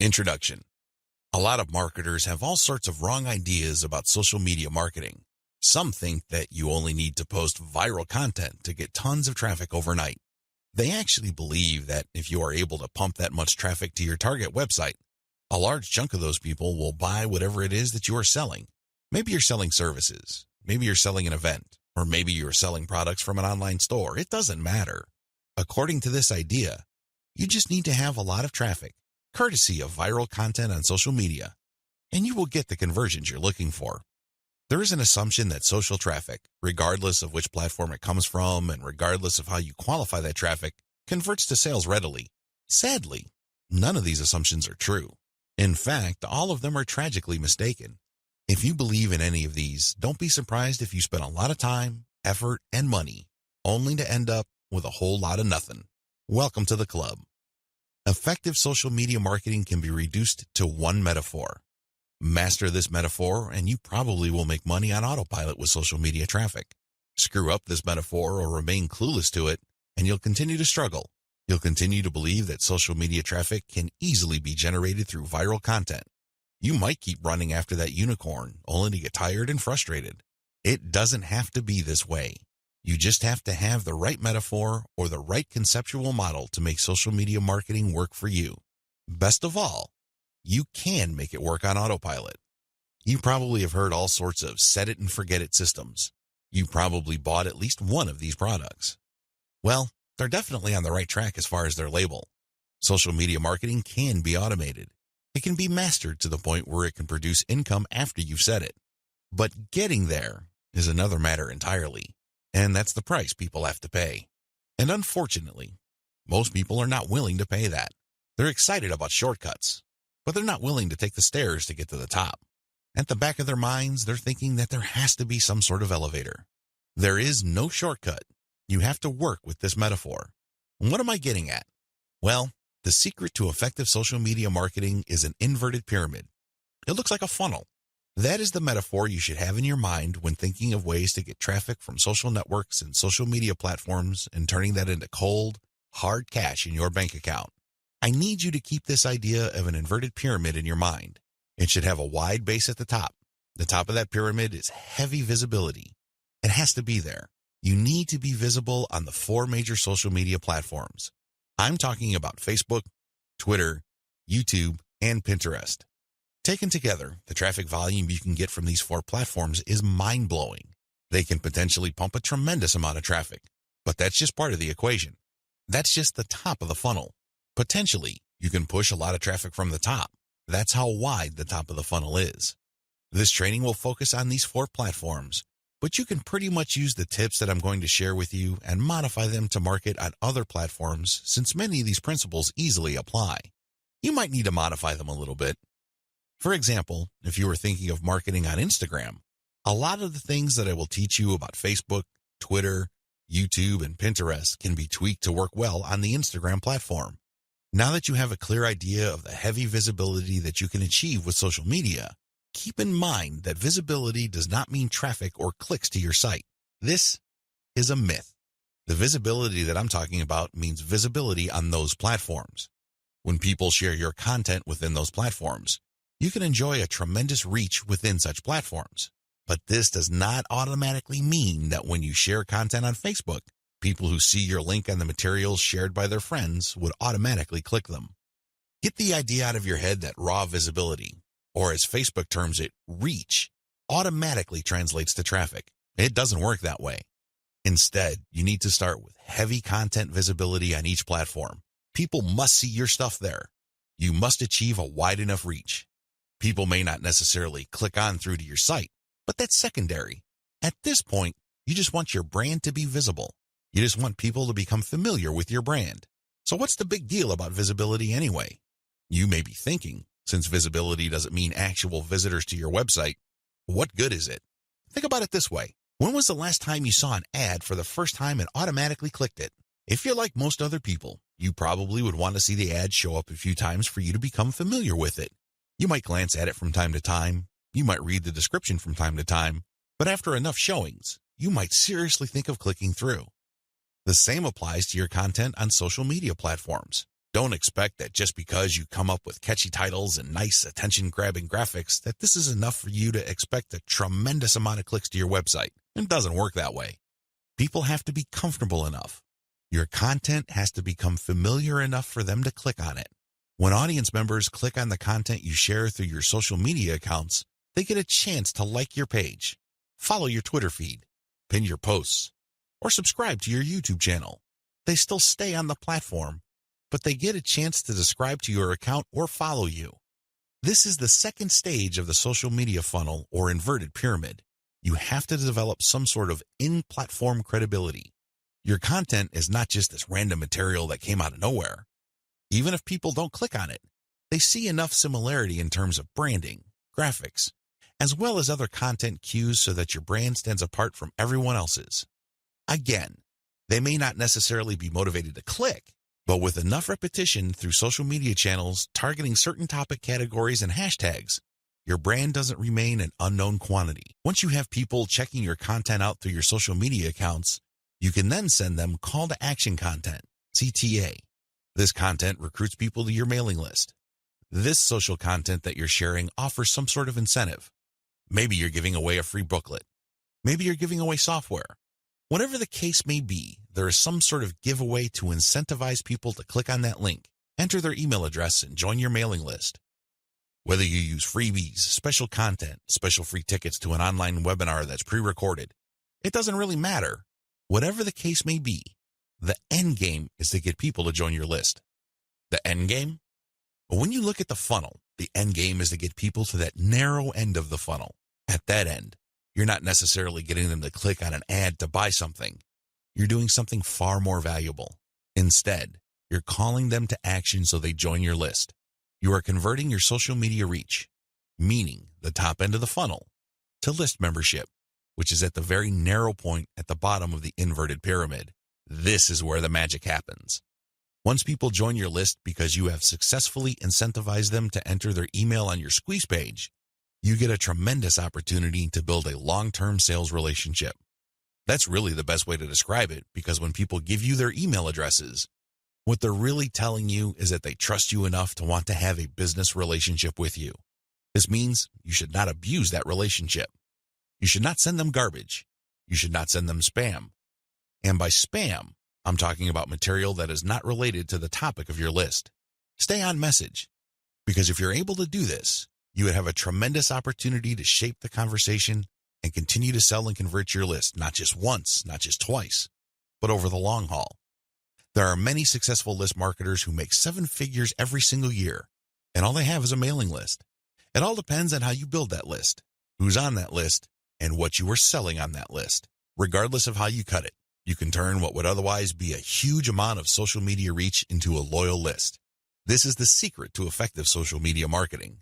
Introduction. A lot of marketers have all sorts of wrong ideas about social media marketing. Some think that you only need to post viral content to get tons of traffic overnight. They actually believe that if you are able to pump that much traffic to your target website, a large chunk of those people will buy whatever it is that you are selling. Maybe you're selling services, maybe you're selling an event, or maybe you're selling products from an online store. It doesn't matter. According to this idea, you just need to have a lot of traffic, courtesy of viral content on social media, and you will get the conversions you're looking for. There is an assumption that social traffic, regardless of which platform it comes from and regardless of how you qualify that traffic, converts to sales readily. Sadly, none of these assumptions are true. In fact, all of them are tragically mistaken. If you believe in any of these, don't be surprised if you spend a lot of time, effort, and money, only to end up with a whole lot of nothing. Welcome to the club. Effective social media marketing can be reduced to one metaphor. Master this metaphor, and you probably will make money on autopilot with social media traffic. Screw up this metaphor or remain clueless to it, and you'll continue to struggle. You'll continue to believe that social media traffic can easily be generated through viral content. You might keep running after that unicorn, only to get tired and frustrated. It doesn't have to be this way. You just have to have the right metaphor or the right conceptual model to make social media marketing work for you. Best of all, you can make it work on autopilot. You probably have heard all sorts of set it and forget it systems. You probably bought at least one of these products. Well, they're definitely on the right track as far as their label. Social media marketing can be automated. It can be mastered to the point where it can produce income after you've set it. But getting there is another matter entirely, and that's the price people have to pay. And unfortunately, most people are not willing to pay that. They're excited about shortcuts, but they're not willing to take the stairs to get to the top. At the back of their minds, they're thinking that there has to be some sort of elevator. There is no shortcut. You have to work with this metaphor. And what am I getting at? Well, the secret to effective social media marketing is an inverted pyramid. It looks like a funnel. That is the metaphor you should have in your mind when thinking of ways to get traffic from social networks and social media platforms and turning that into cold, hard cash in your bank account. I need you to keep this idea of an inverted pyramid in your mind. It should have a wide base at the top. The top of that pyramid is heavy visibility. It has to be there. You need to be visible on the 4 major social media platforms. I'm talking about Facebook, Twitter, YouTube, and Pinterest. Taken together, the traffic volume you can get from these 4 platforms is mind-blowing. They can potentially pump a tremendous amount of traffic, but that's just part of the equation. That's just the top of the funnel. Potentially, you can push a lot of traffic from the top. That's how wide the top of the funnel is. This training will focus on these 4 platforms, but you can pretty much use the tips that I'm going to share with you and modify them to market on other platforms since many of these principles easily apply. You might need to modify them a little bit. For example, if you were thinking of marketing on Instagram, a lot of the things that I will teach you about Facebook, Twitter, YouTube, and Pinterest can be tweaked to work well on the Instagram platform. Now that you have a clear idea of the heavy visibility that you can achieve with social media, keep in mind that visibility does not mean traffic or clicks to your site. This is a myth. The visibility that I'm talking about means visibility on those platforms. When people share your content within those platforms, you can enjoy a tremendous reach within such platforms. But this does not automatically mean that when you share content on Facebook, people who see your link on the materials shared by their friends would automatically click them. Get the idea out of your head that raw visibility, or as Facebook terms it, reach, automatically translates to traffic. It doesn't work that way. Instead, you need to start with heavy content visibility on each platform. People must see your stuff there. You must achieve a wide enough reach. People may not necessarily click on through to your site, but that's secondary. At this point, you just want your brand to be visible. You just want people to become familiar with your brand. So what's the big deal about visibility anyway? You may be thinking, since visibility doesn't mean actual visitors to your website, what good is it? Think about it this way. When was the last time you saw an ad for the first time and automatically clicked it? If you're like most other people, you probably would want to see the ad show up a few times for you to become familiar with it. You might glance at it from time to time. You might read the description from time to time. But after enough showings, you might seriously think of clicking through. The same applies to your content on social media platforms. Don't expect that just because you come up with catchy titles and nice attention-grabbing graphics that this is enough for you to expect a tremendous amount of clicks to your website. It doesn't work that way. People have to be comfortable enough. Your content has to become familiar enough for them to click on it. When audience members click on the content you share through your social media accounts, they get a chance to like your page, follow your Twitter feed, pin your posts, or subscribe to your YouTube channel. They still stay on the platform, but they get a chance to subscribe to your account or follow you. This is the second stage of the social media funnel or inverted pyramid. You have to develop some sort of in-platform credibility. Your content is not just this random material that came out of nowhere. Even if people don't click on it, they see enough similarity in terms of branding, graphics, as well as other content cues so that your brand stands apart from everyone else's. Again, they may not necessarily be motivated to click, but with enough repetition through social media channels targeting certain topic categories and hashtags, your brand doesn't remain an unknown quantity. Once you have people checking your content out through your social media accounts, you can then send them call to action content, CTA. This content recruits people to your mailing list. This social content that you're sharing offers some sort of incentive. Maybe you're giving away a free booklet. Maybe you're giving away software. Whatever the case may be, there is some sort of giveaway to incentivize people to click on that link, enter their email address, and join your mailing list. Whether you use freebies, special content, special free tickets to an online webinar that's pre-recorded, it doesn't really matter. Whatever the case may be, the end game is to get people to join your list. The end game? When you look at the funnel, the end game is to get people to that narrow end of the funnel. At that end, you're not necessarily getting them to click on an ad to buy something. You're doing something far more valuable. Instead, you're calling them to action so they join your list. You are converting your social media reach, meaning the top end of the funnel, to list membership, which is at the very narrow point at the bottom of the inverted pyramid. This is where the magic happens. Once people join your list because you have successfully incentivized them to enter their email on your squeeze page, you get a tremendous opportunity to build a long-term sales relationship. That's really the best way to describe it, because when people give you their email addresses, what they're really telling you is that they trust you enough to want to have a business relationship with you. This means you should not abuse that relationship. You should not send them garbage. You should not send them spam. And by spam, I'm talking about material that is not related to the topic of your list. Stay on message, because if you're able to do this, you would have a tremendous opportunity to shape the conversation and continue to sell and convert your list, not just once, not just twice, but over the long haul. There are many successful list marketers who make 7 figures every single year, and all they have is a mailing list. It all depends on how you build that list, who's on that list, and what you are selling on that list. Regardless of how you cut it, you can turn what would otherwise be a huge amount of social media reach into a loyal list. This is the secret to effective social media marketing.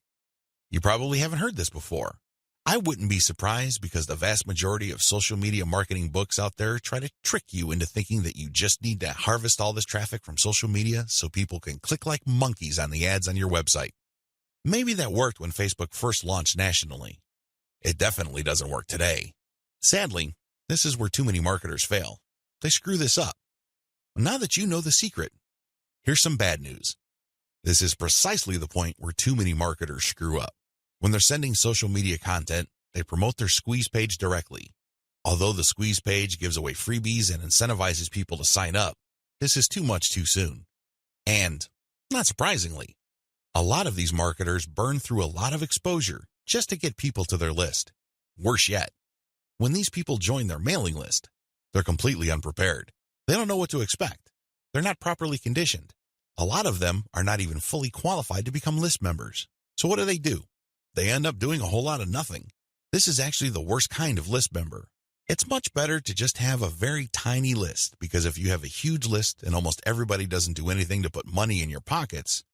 You probably haven't heard this before. I wouldn't be surprised, because the vast majority of social media marketing books out there try to trick you into thinking that you just need to harvest all this traffic from social media so people can click like monkeys on the ads on your website. Maybe that worked when Facebook first launched nationally. It definitely doesn't work today. Sadly, this is where too many marketers fail. They screw this up. Now that you know the secret, here's some bad news. This is precisely the point where too many marketers screw up. When they're sending social media content, they promote their squeeze page directly. Although the squeeze page gives away freebies and incentivizes people to sign up, this is too much too soon. And, not surprisingly, a lot of these marketers burn through a lot of exposure just to get people to their list. Worse yet, when these people join their mailing list, they're completely unprepared. They don't know what to expect. They're not properly conditioned. A lot of them are not even fully qualified to become list members. So what do? They end up doing a whole lot of nothing. This is actually the worst kind of list member. It's much better to just have a very tiny list, because if you have a huge list and almost everybody doesn't do anything to put money in your pockets,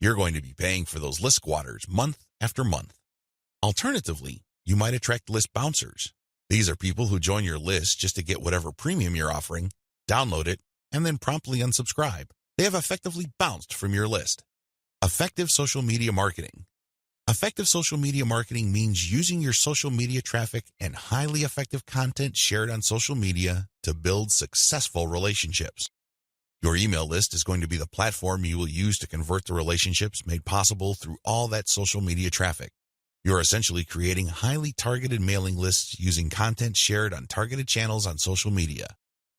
you're going to be paying for those list squatters month after month. Alternatively, you might attract list bouncers. These are people who join your list just to get whatever premium you're offering, download it, and then promptly unsubscribe. They have effectively bounced from your list. Effective social media marketing. Effective social media marketing means using your social media traffic and highly effective content shared on social media to build successful relationships. Your email list is going to be the platform you will use to convert the relationships made possible through all that social media traffic. You're essentially creating highly targeted mailing lists using content shared on targeted channels on social media.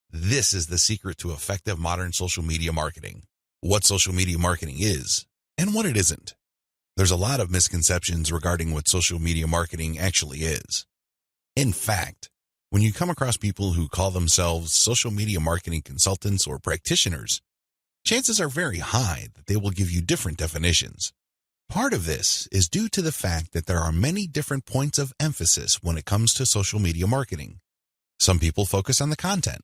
This is the secret to effective modern social media marketing. What social media marketing is and what it isn't. There's a lot of misconceptions regarding what social media marketing actually is. In fact, when you come across people who call themselves social media marketing consultants or practitioners, chances are very high that they will give you different definitions. Part of this is due to the fact that there are many different points of emphasis when it comes to social media marketing. Some people focus on the content.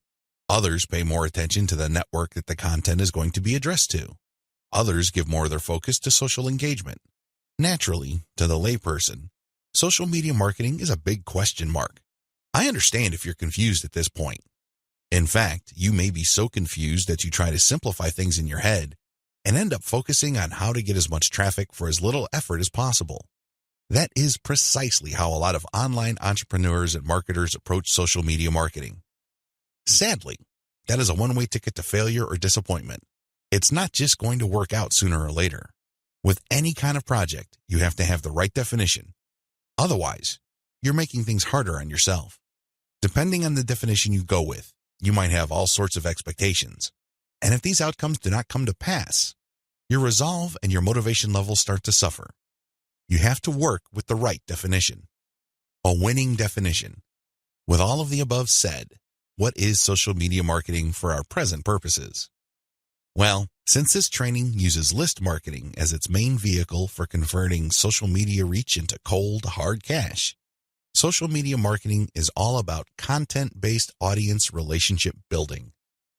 Others pay more attention to the network that the content is going to be addressed to. Others give more of their focus to social engagement. Naturally, to the layperson, social media marketing is a big question mark. I understand if you're confused at this point. In fact, you may be so confused that you try to simplify things in your head and end up focusing on how to get as much traffic for as little effort as possible. That is precisely how a lot of online entrepreneurs and marketers approach social media marketing. Sadly, that is a one-way ticket to failure or disappointment. It's not just going to work out sooner or later. With any kind of project, you have to have the right definition. Otherwise, you're making things harder on yourself. Depending on the definition you go with, you might have all sorts of expectations. And if these outcomes do not come to pass, your resolve and your motivation levels start to suffer. You have to work with the right definition. A winning definition. With all of the above said, what is social media marketing for our present purposes? Well, since this training uses list marketing as its main vehicle for converting social media reach into cold, hard cash, social media marketing is all about content-based audience relationship building.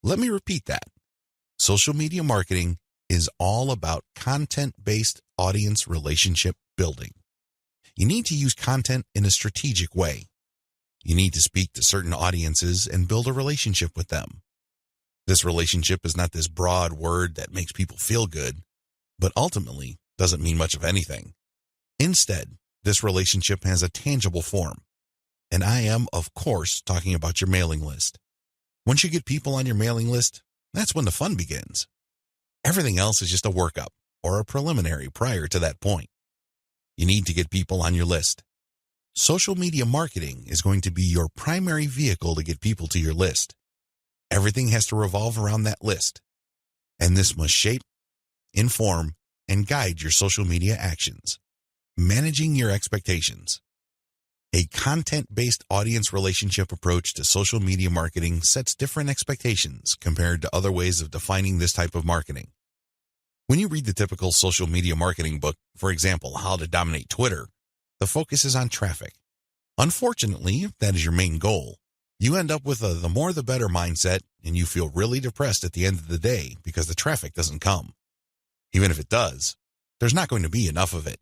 Let me repeat that. Social media marketing is all about content-based audience relationship building. You need to use content in a strategic way. You need to speak to certain audiences and build a relationship with them. This relationship is not this broad word that makes people feel good, but ultimately doesn't mean much of anything. Instead, this relationship has a tangible form. And I am, of course, talking about your mailing list. Once you get people on your mailing list, that's when the fun begins. Everything else is just a workup or a preliminary prior to that point. You need to get people on your list. Social media marketing is going to be your primary vehicle to get people to your list. Everything has to revolve around that list. And this must shape, inform, and guide your social media actions. Managing your expectations. A content-based audience relationship approach to social media marketing sets different expectations compared to other ways of defining this type of marketing. When you read the typical social media marketing book, for example, How to Dominate Twitter, the focus is on traffic. Unfortunately, if that is your main goal, you end up with a the more the better mindset and you feel really depressed at the end of the day because the traffic doesn't come. Even if it does, there's not going to be enough of it.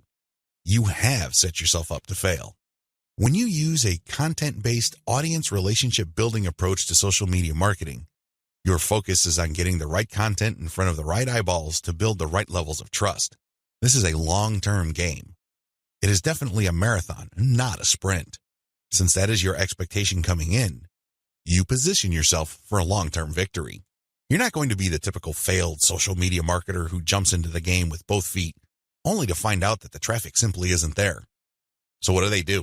You have set yourself up to fail. When you use a content-based audience relationship building approach to social media marketing, your focus is on getting the right content in front of the right eyeballs to build the right levels of trust. This is a long-term game. It is definitely a marathon, not a sprint. Since that is your expectation coming in, you position yourself for a long-term victory. You're not going to be the typical failed social media marketer who jumps into the game with both feet, only to find out that the traffic simply isn't there. So what do?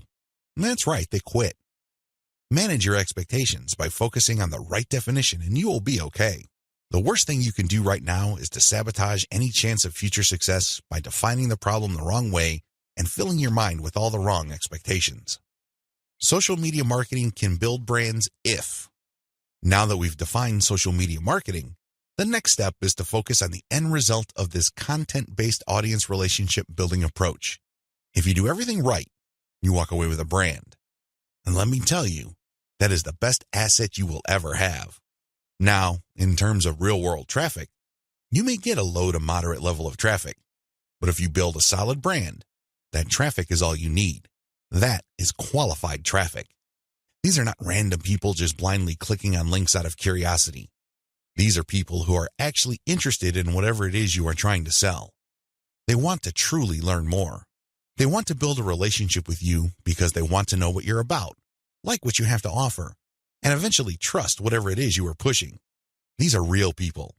That's right, they quit. Manage your expectations by focusing on the right definition and you will be okay. The worst thing you can do right now is to sabotage any chance of future success by defining the problem the wrong way and filling your mind with all the wrong expectations. Social media marketing can build brands if. Now that we've defined social media marketing, the next step is to focus on the end result of this content-based audience relationship building approach. If you do everything right, you walk away with a brand. And let me tell you, that is the best asset you will ever have. Now, in terms of real-world traffic, you may get a low to moderate level of traffic, but if you build a solid brand, that traffic is all you need. That is qualified traffic. These are not random people just blindly clicking on links out of curiosity. These are people who are actually interested in whatever it is you are trying to sell. They want to truly learn more. They want to build a relationship with you because they want to know what you're about, like what you have to offer, and eventually trust whatever it is you are pushing. These are real people.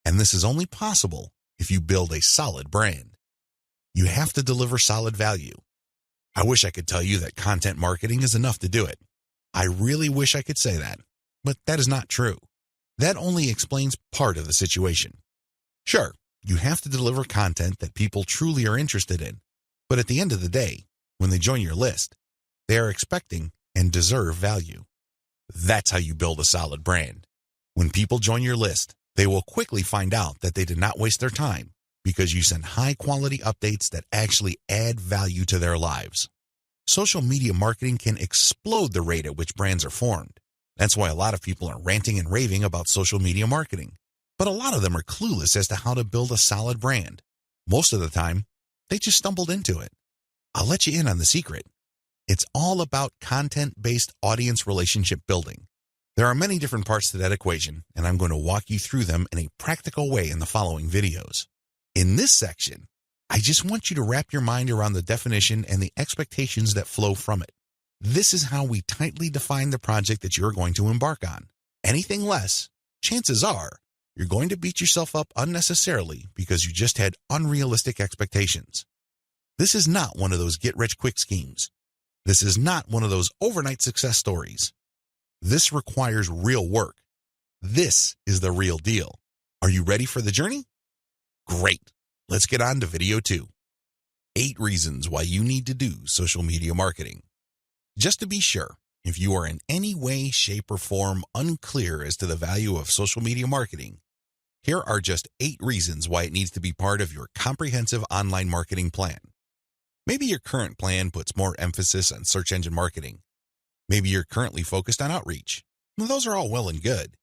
And this is only possible if you build a solid brand. You have to deliver solid value. I wish I could tell you that content marketing is enough to do it. I really wish I could say that, but that is not true. That only explains part of the situation. Sure, you have to deliver content that people truly are interested in, but at the end of the day, when they join your list, they are expecting and deserve value. That's how you build a solid brand. When people join your list, they will quickly find out that they did not waste their time because you send high-quality updates that actually add value to their lives. Social media marketing can explode the rate at which brands are formed. That's why a lot of people are ranting and raving about social media marketing. But a lot of them are clueless as to how to build a solid brand. Most of the time, they just stumbled into it. I'll let you in on the secret. It's all about content-based audience relationship building. There are many different parts to that equation, and I'm going to walk you through them in a practical way in the following videos. In this section, I just want you to wrap your mind around the definition and the expectations that flow from it. This is how we tightly define the project that you're going to embark on. Anything less, chances are, you're going to beat yourself up unnecessarily because you just had unrealistic expectations. This is not one of those get-rich-quick schemes. This is not one of those overnight success stories. This requires real work. This is the real deal. Are you ready for the journey? Great. Let's get on to video 2. 8 reasons why you need to do social media marketing. Just to be sure, if you are in any way, shape, or form unclear as to the value of social media marketing, here are just 8 reasons why it needs to be part of your comprehensive online marketing plan. Maybe your current plan puts more emphasis on search engine marketing. Maybe you're currently focused on outreach. Those are all well and good.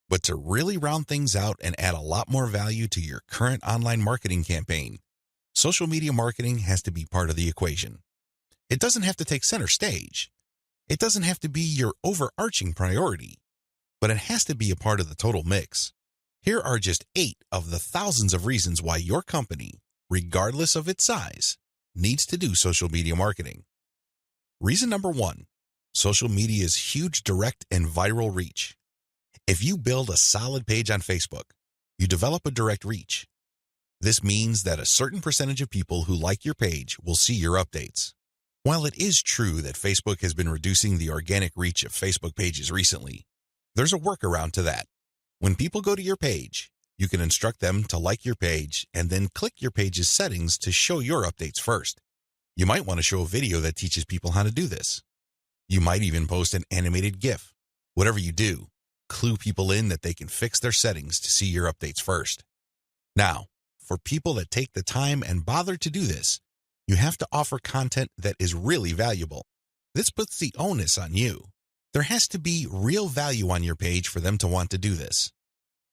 But to really round things out and add a lot more value to your current online marketing campaign, social media marketing has to be part of the equation. It doesn't have to take center stage. It doesn't have to be your overarching priority, but it has to be a part of the total mix. Here are just 8 of the thousands of reasons why your company, regardless of its size, needs to do social media marketing. Reason number 1, social media's huge direct and viral reach. If you build a solid page on Facebook, you develop a direct reach. This means that a certain percentage of people who like your page will see your updates. While it is true that Facebook has been reducing the organic reach of Facebook pages recently, there's a workaround to that. When people go to your page, you can instruct them to like your page and then click your page's settings to show your updates first. You might want to show a video that teaches people how to do this. You might even post an animated GIF. Whatever you do, clue people in that they can fix their settings to see your updates first. Now, for people that take the time and bother to do this, you have to offer content that is really valuable. This puts the onus on you. There has to be real value on your page for them to want to do this.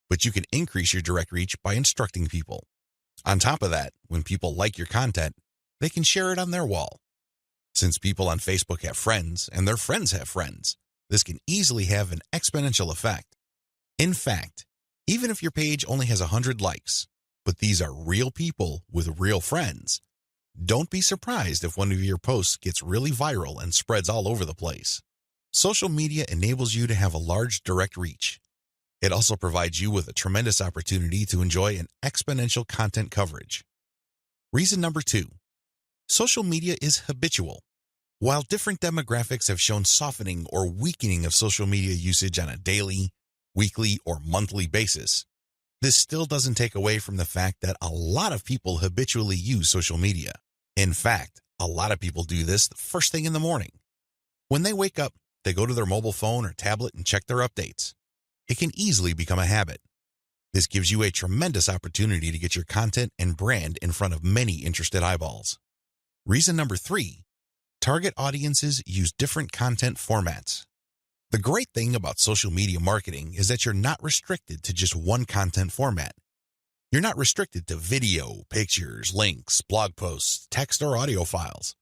But you can increase your direct reach by instructing people. On top of that, when people like your content, they can share it on their wall. Since people on Facebook have friends and their friends have friends, this can easily have an exponential effect. In fact, even if your page only has 100 likes, but these are real people with real friends, don't be surprised if one of your posts gets really viral and spreads all over the place. Social media enables you to have a large direct reach. It also provides you with a tremendous opportunity to enjoy an exponential content coverage. Reason number 2, social media is habitual. While different demographics have shown softening or weakening of social media usage on a daily, weekly, or monthly basis, this still doesn't take away from the fact that a lot of people habitually use social media. In fact, a lot of people do this the first thing in the morning. When they wake up, they go to their mobile phone or tablet and check their updates. It can easily become a habit. This gives you a tremendous opportunity to get your content and brand in front of many interested eyeballs. Reason number 3, target audiences use different content formats. The great thing about social media marketing is that you're not restricted to just one content format. You're not restricted to video, pictures, links, blog posts, text, or audio files.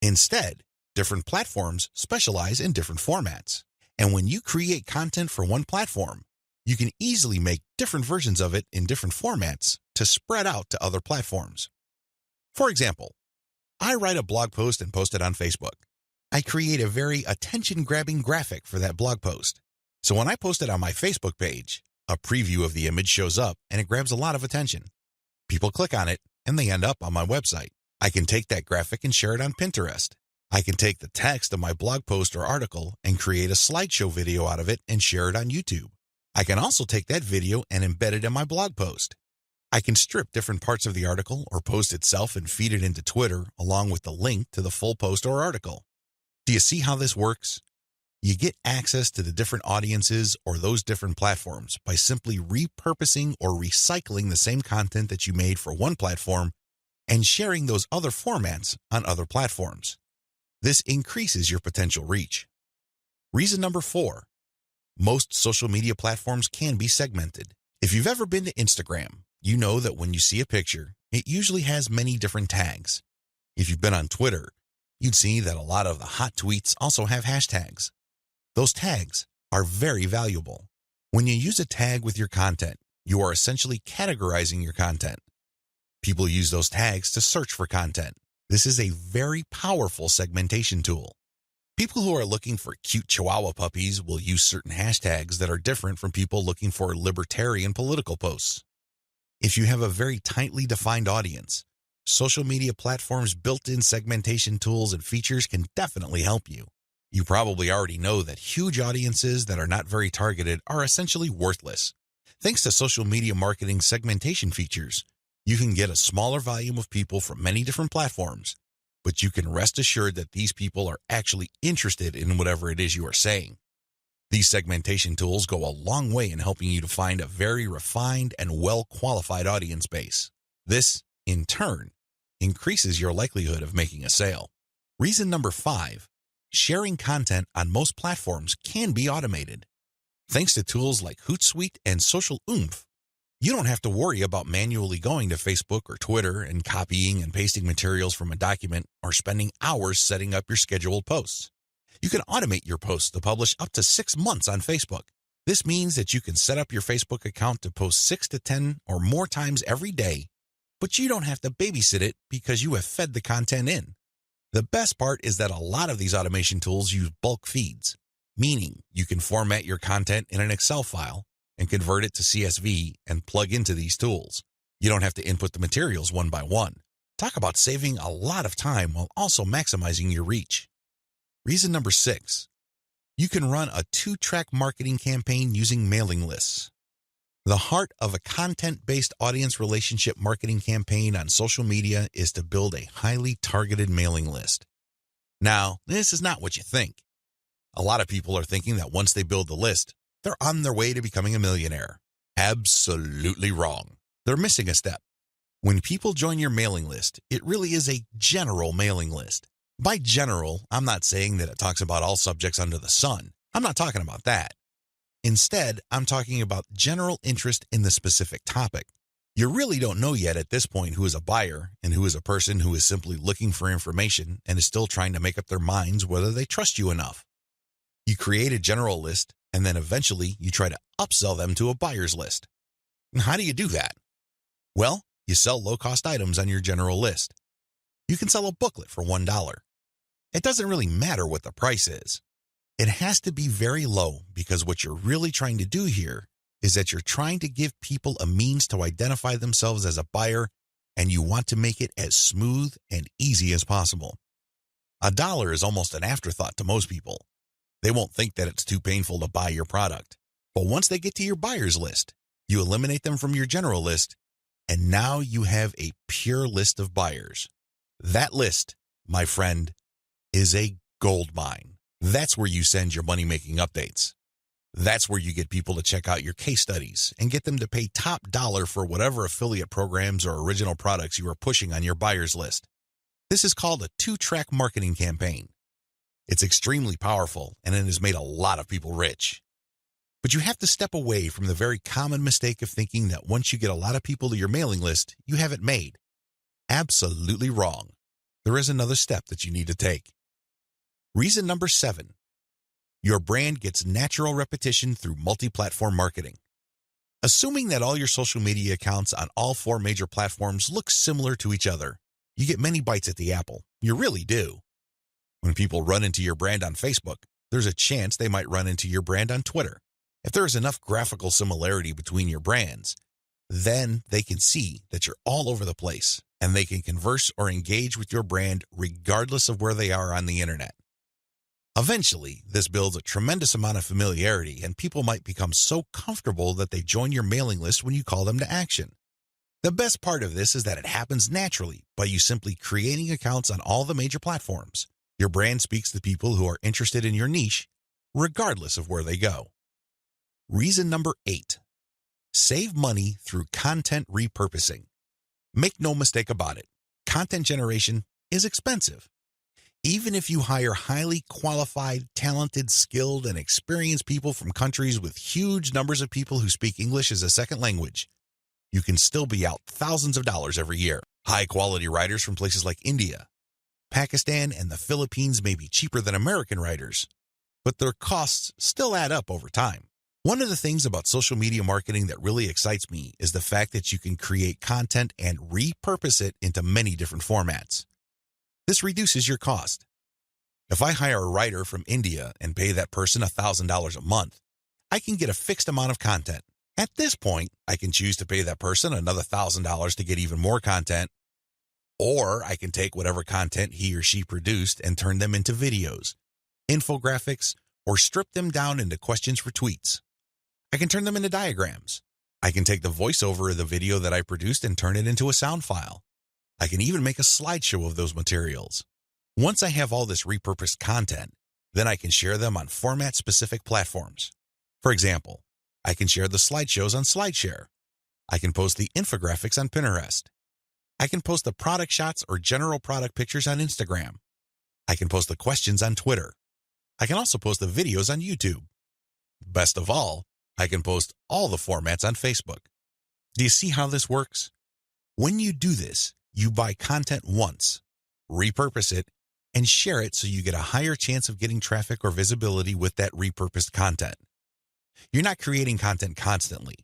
Instead, different platforms specialize in different formats. And when you create content for one platform, you can easily make different versions of it in different formats to spread out to other platforms. For example, I write a blog post and post it on Facebook. I create a very attention-grabbing graphic for that blog post. So when I post it on my Facebook page, A preview of the image shows up and it grabs a lot of attention. People click on it and they end up on my website. I can take that graphic and share it on Pinterest. I can take the text of my blog post or article and create a slideshow video out of it and share it on YouTube. I can also take that video and embed it in my blog post. I can strip different parts of the article or post itself and feed it into Twitter along with the link to the full post or article. Do you see how this works? You get access to the different audiences or those different platforms by simply repurposing or recycling the same content that you made for one platform and sharing those other formats on other platforms. This increases your potential reach. Reason number 4, most social media platforms can be segmented. If you've ever been to Instagram, you know that when you see a picture, it usually has many different tags. If you've been on Twitter, you'd see that a lot of the hot tweets also have hashtags. Those tags are very valuable. When you use a tag with your content, you are essentially categorizing your content. People use those tags to search for content. This is a very powerful segmentation tool. People who are looking for cute Chihuahua puppies will use certain hashtags that are different from people looking for libertarian political posts. If you have a very tightly defined audience, social media platforms' built-in segmentation tools and features can definitely help you. You probably already know that huge audiences that are not very targeted are essentially worthless. Thanks to social media marketing segmentation features, you can get a smaller volume of people from many different platforms, but you can rest assured that these people are actually interested in whatever it is you are saying. These segmentation tools go a long way in helping you to find a very refined and well-qualified audience base. This, in turn, increases your likelihood of making a sale. Reason number 5, sharing content on most platforms can be automated. Thanks to tools like Hootsuite and Social Oomph, you don't have to worry about manually going to Facebook or Twitter and copying and pasting materials from a document or spending hours setting up your scheduled posts. You can automate your posts to publish up to 6 months on Facebook. This means that you can set up your Facebook account to post 6 to 10 or more times every day, but you don't have to babysit it because you have fed the content in. The best part is that a lot of these automation tools use bulk feeds, meaning you can format your content in an Excel file and convert it to CSV and plug into these tools. You don't have to input the materials one by one. Talk about saving a lot of time while also maximizing your reach. Reason number 6, you can run a 2-track marketing campaign using mailing lists. The heart of a content-based audience relationship marketing campaign on social media is to build a highly targeted mailing list. Now, this is not what you think. A lot of people are thinking that once they build the list, they're on their way to becoming a millionaire. Absolutely wrong. They're missing a step. When people join your mailing list, it really is a general mailing list. By general, I'm not saying that it talks about all subjects under the sun. I'm not talking about that. Instead, I'm talking about general interest in the specific topic. You really don't know yet at this point who is a buyer and who is a person who is simply looking for information and is still trying to make up their minds whether they trust you enough. You create a general list, and then eventually you try to upsell them to a buyer's list. How do you do that? Well, you sell low-cost items on your general list. You can sell a booklet for $1. It doesn't really matter what the price is. It has to be very low because what you're really trying to do here is that you're trying to give people a means to identify themselves as a buyer, and you want to make it as smooth and easy as possible. $1 is almost an afterthought to most people. They won't think that it's too painful to buy your product. But once they get to your buyer's list, you eliminate them from your general list, and now you have a pure list of buyers. That list, my friend, is a gold mine. That's where you send your money-making updates. That's where you get people to check out your case studies and get them to pay top dollar for whatever affiliate programs or original products you are pushing on your buyer's list. This is called a 2-track marketing campaign. It's extremely powerful, and it has made a lot of people rich. But you have to step away from the very common mistake of thinking that once you get a lot of people to your mailing list, you have it made. Absolutely wrong. There is another step that you need to take. Reason number 7, your brand gets natural repetition through multi-platform marketing. Assuming that all your social media accounts on all 4 major platforms look similar to each other, you get many bites at the apple. You really do. When people run into your brand on Facebook, there's a chance they might run into your brand on Twitter. If there is enough graphical similarity between your brands, then they can see that you're all over the place and they can converse or engage with your brand regardless of where they are on the internet. Eventually, this builds a tremendous amount of familiarity and people might become so comfortable that they join your mailing list when you call them to action. The best part of this is that it happens naturally by you simply creating accounts on all the major platforms. Your brand speaks to people who are interested in your niche, regardless of where they go. Reason number 8. Save money through content repurposing. Make no mistake about it, content generation is expensive. Even if you hire highly qualified, talented, skilled, and experienced people from countries with huge numbers of people who speak English as a second language, you can still be out thousands of dollars every year. High-quality writers from places like India, Pakistan, and the Philippines may be cheaper than American writers, but their costs still add up over time. One of the things about social media marketing that really excites me is the fact that you can create content and repurpose it into many different formats. This reduces your cost. If I hire a writer from India and pay that person $1,000 a month, I can get a fixed amount of content. At this point, I can choose to pay that person another $1,000 to get even more content, or I can take whatever content he or she produced and turn them into videos, infographics, or strip them down into questions for tweets. I can turn them into diagrams. I can take the voiceover of the video that I produced and turn it into a sound file. I can even make a slideshow of those materials. Once I have all this repurposed content, then I can share them on format-specific platforms. For example, I can share the slideshows on SlideShare. I can post the infographics on Pinterest. I can post the product shots or general product pictures on Instagram. I can post the questions on Twitter. I can also post the videos on YouTube. Best of all, I can post all the formats on Facebook. Do you see how this works? When you do this, you buy content once, repurpose it, and share it so you get a higher chance of getting traffic or visibility with that repurposed content. You're not creating content constantly.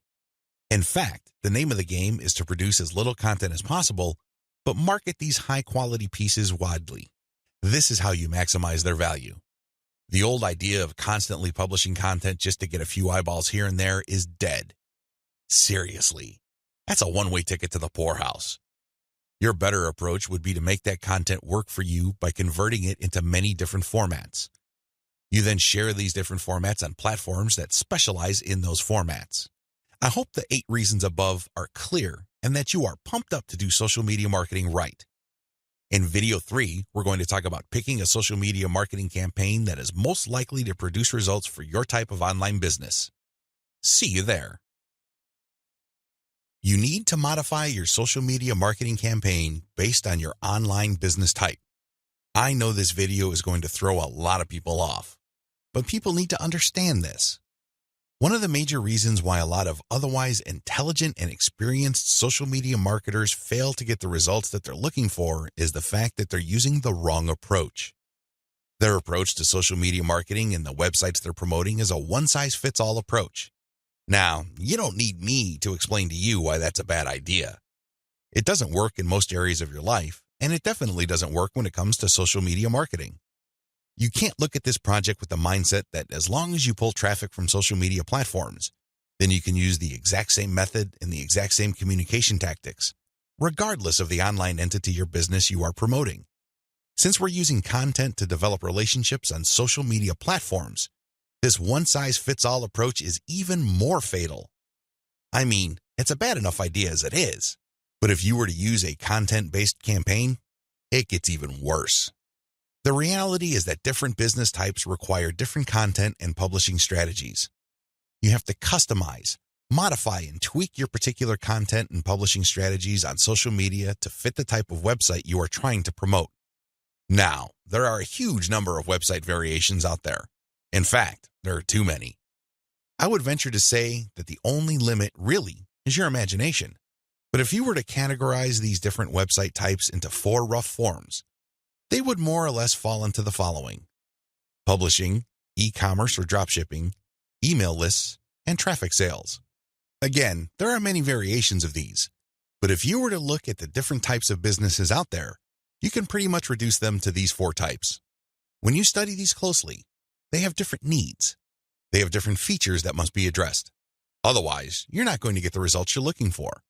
In fact, the name of the game is to produce as little content as possible, but market these high-quality pieces widely. This is how you maximize their value. The old idea of constantly publishing content just to get a few eyeballs here and there is dead. Seriously, that's a one-way ticket to the poorhouse. Your better approach would be to make that content work for you by converting it into many different formats. You then share these different formats on platforms that specialize in those formats. I hope the 8 reasons above are clear and that you are pumped up to do social media marketing right. In video 3, we're going to talk about picking a social media marketing campaign that is most likely to produce results for your type of online business. See you there. You need to modify your social media marketing campaign based on your online business type. I know this video is going to throw a lot of people off, but people need to understand this. One of the major reasons why a lot of otherwise intelligent and experienced social media marketers fail to get the results that they're looking for is the fact that they're using the wrong approach. Their approach to social media marketing and the websites they're promoting is a one-size-fits-all approach. Now, you don't need me to explain to you why that's a bad idea. It doesn't work in most areas of your life, and it definitely doesn't work when it comes to social media marketing. You can't look at this project with the mindset that as long as you pull traffic from social media platforms, then you can use the exact same method and the exact same communication tactics, regardless of the online entity or business you are promoting. Since we're using content to develop relationships on social media platforms, this one-size-fits-all approach is even more fatal. I mean, it's a bad enough idea as it is, but if you were to use a content-based campaign, it gets even worse. The reality is that different business types require different content and publishing strategies. You have to customize, modify, and tweak your particular content and publishing strategies on social media to fit the type of website you are trying to promote. Now, there are a huge number of website variations out there. In fact, there are too many. I would venture to say that the only limit really is your imagination. But if you were to categorize these different website types into 4 rough forms, they would more or less fall into the following: publishing, e-commerce or dropshipping, email lists, and traffic sales. Again, there are many variations of these, but if you were to look at the different types of businesses out there, you can pretty much reduce them to these 4 types. When you study these closely, they have different needs. They have different features that must be addressed. Otherwise, you're not going to get the results you're looking for.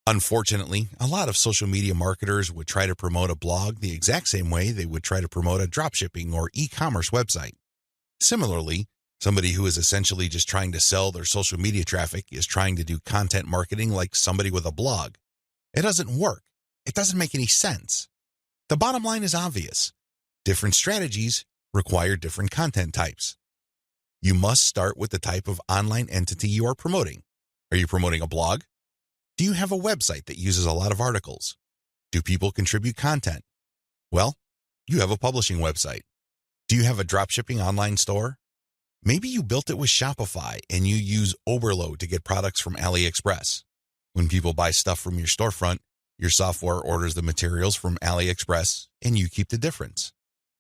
Unfortunately, a lot of social media marketers would try to promote a blog the exact same way they would try to promote a dropshipping or e-commerce website. Similarly, somebody who is essentially just trying to sell their social media traffic is trying to do content marketing like somebody with a blog. It doesn't work. It doesn't make any sense. The bottom line is obvious. Different strategies require different content types. You must start with the type of online entity you are promoting. Are you promoting a blog? Do you have a website that uses a lot of articles? Do people contribute content? Well, you have a publishing website. Do you have a dropshipping online store? Maybe you built it with Shopify and you use Oberlo to get products from AliExpress. When people buy stuff from your storefront, your software orders the materials from AliExpress and you keep the difference.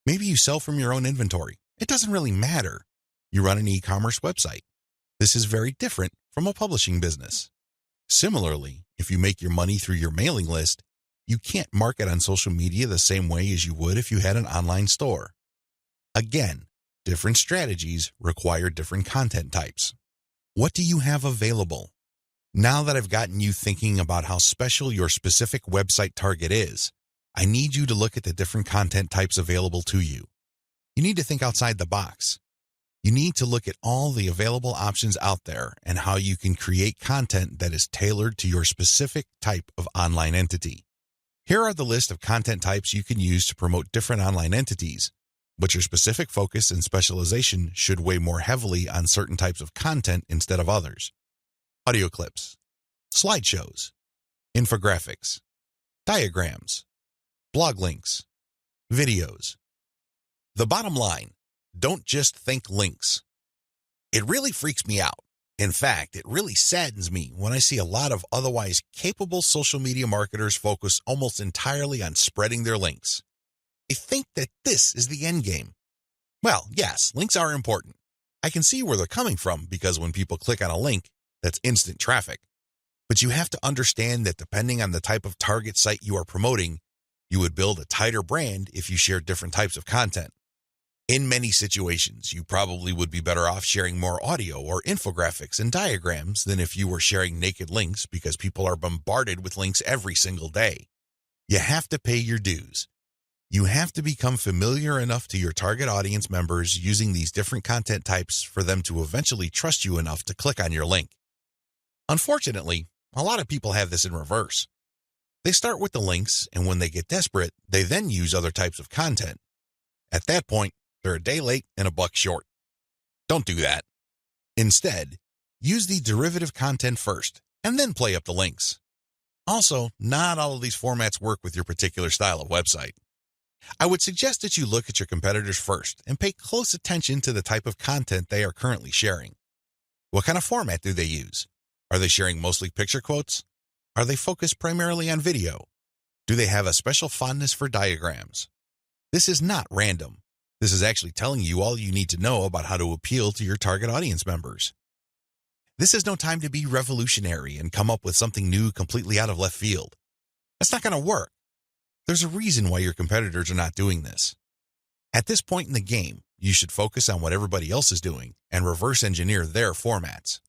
Maybe you sell from your own inventory. It doesn't really matter. You run an e-commerce website. This is very different from a publishing business. Similarly, if you make your money through your mailing list, you can't market on social media the same way as you would if you had an online store. Again, different strategies require different content types. What do you have available? Now that I've gotten you thinking about how special your specific website target is, I need you to look at the different content types available to you. You need to think outside the box. You need to look at all the available options out there and how you can create content that is tailored to your specific type of online entity. Here are the list of content types you can use to promote different online entities, but your specific focus and specialization should weigh more heavily on certain types of content instead of others. Audio clips, slideshows, infographics, diagrams, blog links, videos. The bottom line, don't just think links. It really freaks me out. In fact, it really saddens me when I see a lot of otherwise capable social media marketers focus almost entirely on spreading their links. They think that this is the end game. Well, yes, links are important. I can see where they're coming from because when people click on a link, that's instant traffic. But you have to understand that depending on the type of target site you are promoting, you would build a tighter brand if you share different types of content. In many situations, you probably would be better off sharing more audio or infographics and diagrams than if you were sharing naked links because people are bombarded with links every single day. You have to pay your dues. You have to become familiar enough to your target audience members using these different content types for them to eventually trust you enough to click on your link. Unfortunately, a lot of people have this in reverse. They start with the links, and when they get desperate, they then use other types of content. At that point, they're a day late and a buck short. Don't do that. Instead, use the derivative content first, and then play up the links. Also, not all of these formats work with your particular style of website. I would suggest that you look at your competitors first and pay close attention to the type of content they are currently sharing. What kind of format do they use? Are they sharing mostly picture quotes? Are they focused primarily on video? Do they have a special fondness for diagrams? This is not random. This is actually telling you all you need to know about how to appeal to your target audience members. This is no time to be revolutionary and come up with something new completely out of left field. That's not going to work. There's a reason why your competitors are not doing this. At this point in the game, you should focus on what everybody else is doing and reverse engineer their formats.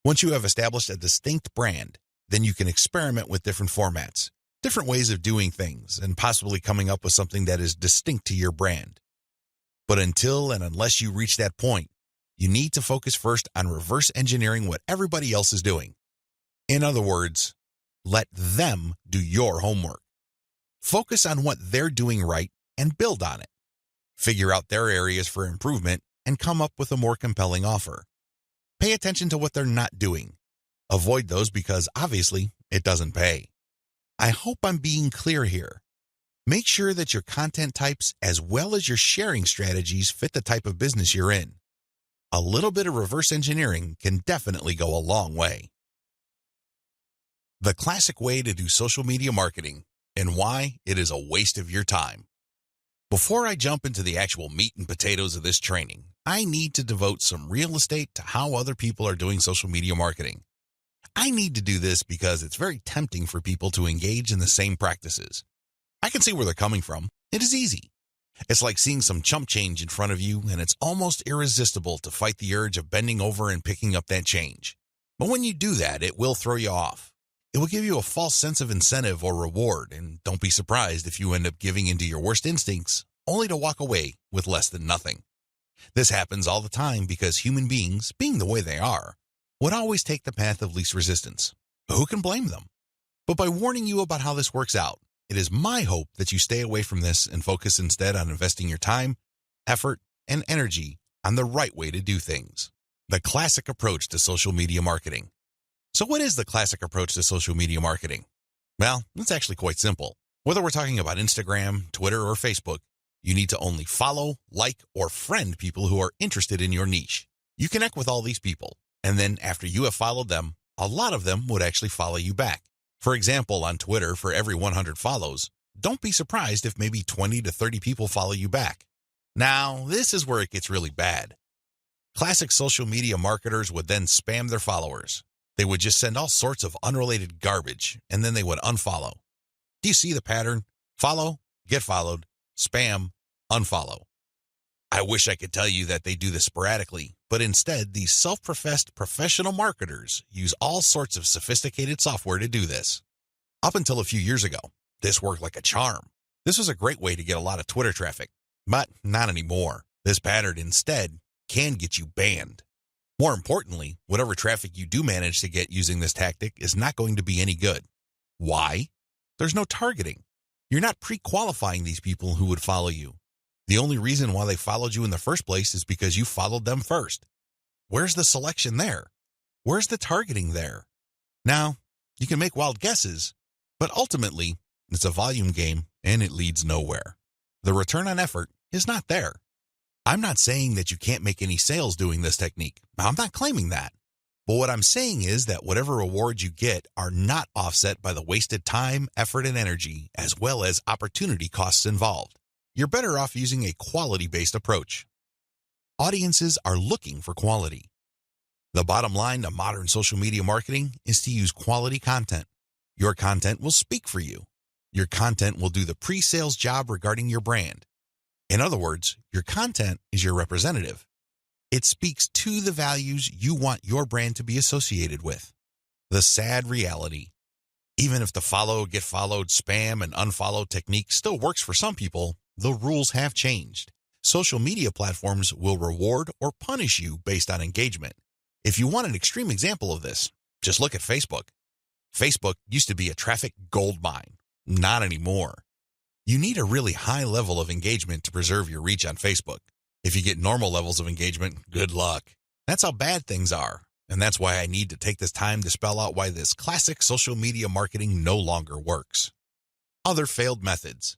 Once you have established a distinct brand, then you can experiment with different formats, different ways of doing things, and possibly coming up with something that is distinct to your brand. But until and unless you reach that point, you need to focus first on reverse engineering what everybody else is doing. In other words, let them do your homework. Focus on what they're doing right and build on it. Figure out their areas for improvement and come up with a more compelling offer. Pay attention to what they're not doing. Avoid those because obviously it doesn't pay. I hope I'm being clear here. Make sure that your content types as well as your sharing strategies fit the type of business you're in. A little bit of reverse engineering can definitely go a long way. The classic way to do social media marketing and why it is a waste of your time. Before I jump into the actual meat and potatoes of this training, I need to devote some real estate to how other people are doing social media marketing. I need to do this because it's very tempting for people to engage in the same practices. I can see where they're coming from. It is easy. It's like seeing some chump change in front of you, and it's almost irresistible to fight the urge of bending over and picking up that change. But when you do that, it will throw you off. It will give you a false sense of incentive or reward, and don't be surprised if you end up giving into your worst instincts, only to walk away with less than nothing. This happens all the time because human beings, being the way they are, would always take the path of least resistance. Who can blame them? But by warning you about how this works out, it is my hope that you stay away from this and focus instead on investing your time, effort, and energy on the right way to do things. The classic approach to social media marketing. So what is the classic approach to social media marketing? Well, it's actually quite simple. Whether we're talking about Instagram, Twitter, or Facebook, you need to only follow, like, or friend people who are interested in your niche. You connect with all these people, and then after you have followed them, a lot of them would actually follow you back. For example, on Twitter, for every 100 follows, don't be surprised if maybe 20 to 30 people follow you back. Now, this is where it gets really bad. Classic social media marketers would then spam their followers. They would just send all sorts of unrelated garbage, and then they would unfollow. Do you see the pattern? Follow, get followed, spam, unfollow. I wish I could tell you that they do this sporadically, but instead, these self-professed professional marketers use all sorts of sophisticated software to do this. Up until a few years ago, this worked like a charm. This was a great way to get a lot of Twitter traffic, but not anymore. This pattern instead can get you banned. More importantly, whatever traffic you do manage to get using this tactic is not going to be any good. Why? There's no targeting. You're not pre-qualifying these people who would follow you. The only reason why they followed you in the first place is because you followed them first. Where's the selection there? Where's the targeting there? Now, you can make wild guesses, but ultimately, it's a volume game and it leads nowhere. The return on effort is not there. I'm not saying that you can't make any sales doing this technique. I'm not claiming that. But what I'm saying is that whatever rewards you get are not offset by the wasted time, effort, and energy, as well as opportunity costs involved. You're better off using a quality-based approach. Audiences are looking for quality. The bottom line to modern social media marketing is to use quality content. Your content will speak for you. Your content will do the pre-sales job regarding your brand. In other words, your content is your representative. It speaks to the values you want your brand to be associated with. The sad reality: even if the follow, get followed, spam, and unfollow technique still works for some people, the rules have changed. Social media platforms will reward or punish you based on engagement. If you want an extreme example of this, just look at Facebook. Facebook used to be a traffic goldmine. Not anymore. You need a really high level of engagement to preserve your reach on Facebook. If you get normal levels of engagement, good luck. That's how bad things are. And that's why I need to take this time to spell out why this classic social media marketing no longer works. Other failed methods.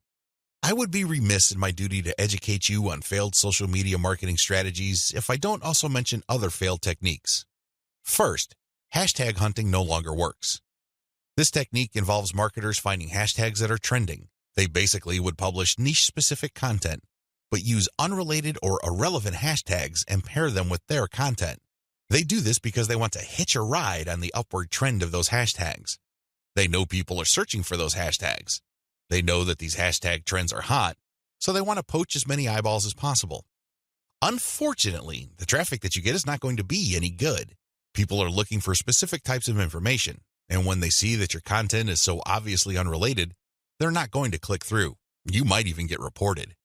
I would be remiss in my duty to educate you on failed social media marketing strategies if I don't also mention other failed techniques. First, hashtag hunting no longer works. This technique involves marketers finding hashtags that are trending. They basically would publish niche-specific content, but use unrelated or irrelevant hashtags and pair them with their content. They do this because they want to hitch a ride on the upward trend of those hashtags. They know people are searching for those hashtags. They know that these hashtag trends are hot, so they want to poach as many eyeballs as possible. Unfortunately, the traffic that you get is not going to be any good. People are looking for specific types of information, and when they see that your content is so obviously unrelated, they're not going to click through. You might even get reported.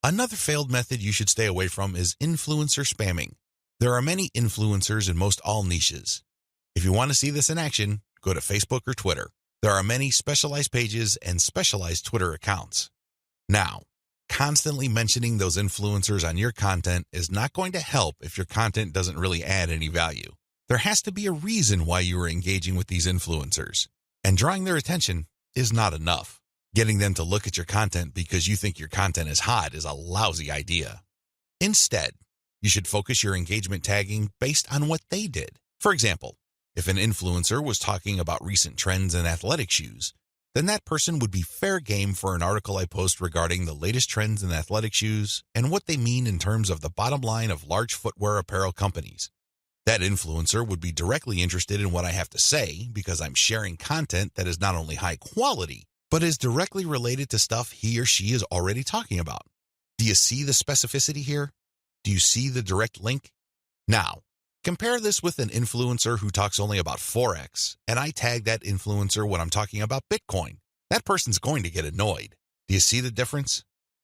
Another failed method you should stay away from is influencer spamming. There are many influencers in most all niches. If you want to see this in action, go to Facebook or Twitter. There are many specialized pages and specialized Twitter accounts. Now, constantly mentioning those influencers on your content is not going to help if your content doesn't really add any value. There has to be a reason why you are engaging with these influencers, and drawing their attention is not enough. Getting them to look at your content because you think your content is hot is a lousy idea. Instead, you should focus your engagement tagging based on what they did. For example, if an influencer was talking about recent trends in athletic shoes, then that person would be fair game for an article I post regarding the latest trends in athletic shoes and what they mean in terms of the bottom line of large footwear apparel companies. That influencer would be directly interested in what I have to say because I'm sharing content that is not only high quality, but is directly related to stuff he or she is already talking about. Do you see the specificity here? Do you see the direct link? Now, compare this with an influencer who talks only about Forex, and I tag that influencer when I'm talking about Bitcoin. That person's going to get annoyed. Do you see the difference?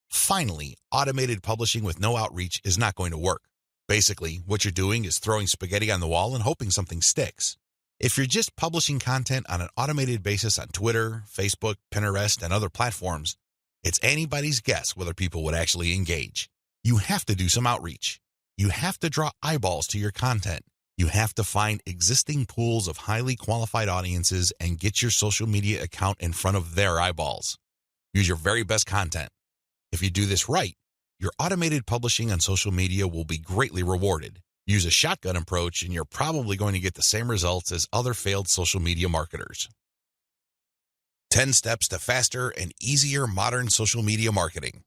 Finally, automated publishing with no outreach is not going to work. Basically, what you're doing is throwing spaghetti on the wall and hoping something sticks. If you're just publishing content on an automated basis on Twitter, Facebook, Pinterest, and other platforms, it's anybody's guess whether people would actually engage. You have to do some outreach. You have to draw eyeballs to your content. You have to find existing pools of highly qualified audiences and get your social media account in front of their eyeballs. Use your very best content. If you do this right, your automated publishing on social media will be greatly rewarded. Use a shotgun approach and you're probably going to get the same results as other failed social media marketers. 10 steps to faster and easier modern social media marketing.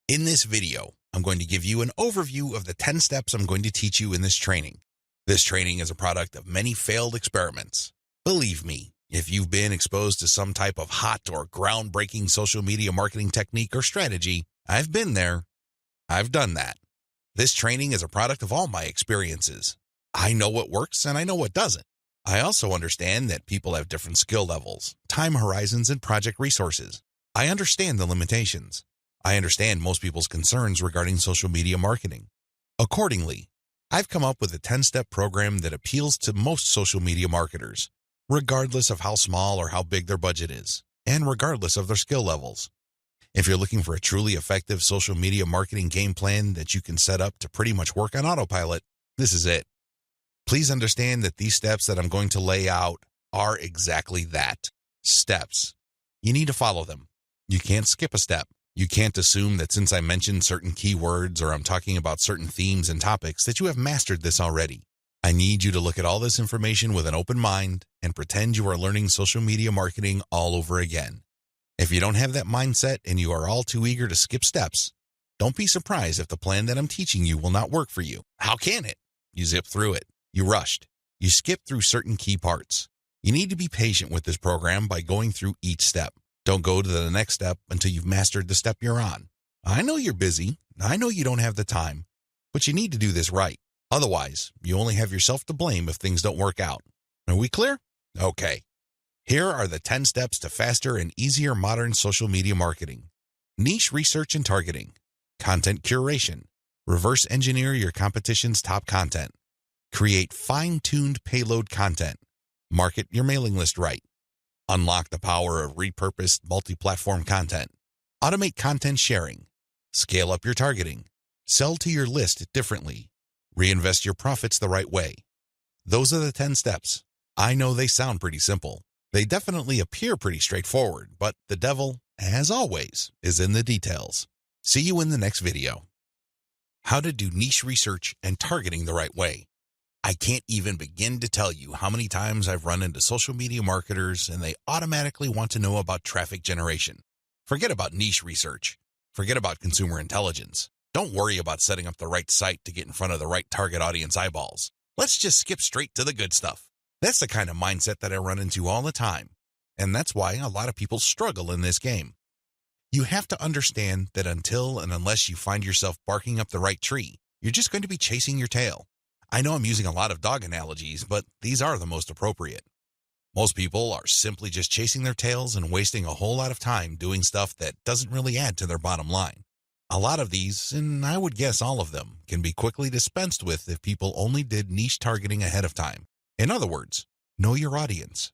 In this video, I'm going to give you an overview of the 10 steps I'm going to teach you in this training. This training is a product of many failed experiments. Believe me, if you've been exposed to some type of hot or groundbreaking social media marketing technique or strategy, I've been there. I've done that. This training is a product of all my experiences. I know what works and I know what doesn't. I also understand that people have different skill levels, time horizons, and project resources. I understand the limitations. I understand most people's concerns regarding social media marketing. Accordingly, I've come up with a 10-step program that appeals to most social media marketers, regardless of how small or how big their budget is, and regardless of their skill levels. If you're looking for a truly effective social media marketing game plan that you can set up to pretty much work on autopilot, this is it. Please understand that these steps that I'm going to lay out are exactly that, steps. You need to follow them. You can't skip a step. You can't assume that since I mentioned certain keywords or I'm talking about certain themes and topics that you have mastered this already. I need you to look at all this information with an open mind and pretend you are learning social media marketing all over again. If you don't have that mindset and you are all too eager to skip steps, don't be surprised if the plan that I'm teaching you will not work for you. How can it? You zip through it. You rushed. You skipped through certain key parts. You need to be patient with this program by going through each step. Don't go to the next step until you've mastered the step you're on. I know you're busy. I know you don't have the time, but you need to do this right. Otherwise, you only have yourself to blame if things don't work out. Are we clear? Okay. Here are the 10 steps to faster and easier modern social media marketing. Niche research and targeting. Content curation. Reverse engineer your competition's top content. Create fine-tuned payload content. Market your mailing list right. Unlock the power of repurposed multi-platform content. Automate content sharing. Scale up your targeting. Sell to your list differently. Reinvest your profits the right way. Those are the 10 steps. I know they sound pretty simple. They definitely appear pretty straightforward, but the devil, as always, is in the details. See you in the next video. How to do niche research and targeting the right way. I can't even begin to tell you how many times I've run into social media marketers and they automatically want to know about traffic generation. Forget about niche research. Forget about consumer intelligence. Don't worry about setting up the right site to get in front of the right target audience eyeballs. Let's just skip straight to the good stuff. That's the kind of mindset that I run into all the time. And that's why a lot of people struggle in this game. You have to understand that until and unless you find yourself barking up the right tree, you're just going to be chasing your tail. I know I'm using a lot of dog analogies, but these are the most appropriate. Most people are simply just chasing their tails and wasting a whole lot of time doing stuff that doesn't really add to their bottom line. A lot of these, and I would guess all of them, can be quickly dispensed with if people only did niche targeting ahead of time. In other words, know your audience.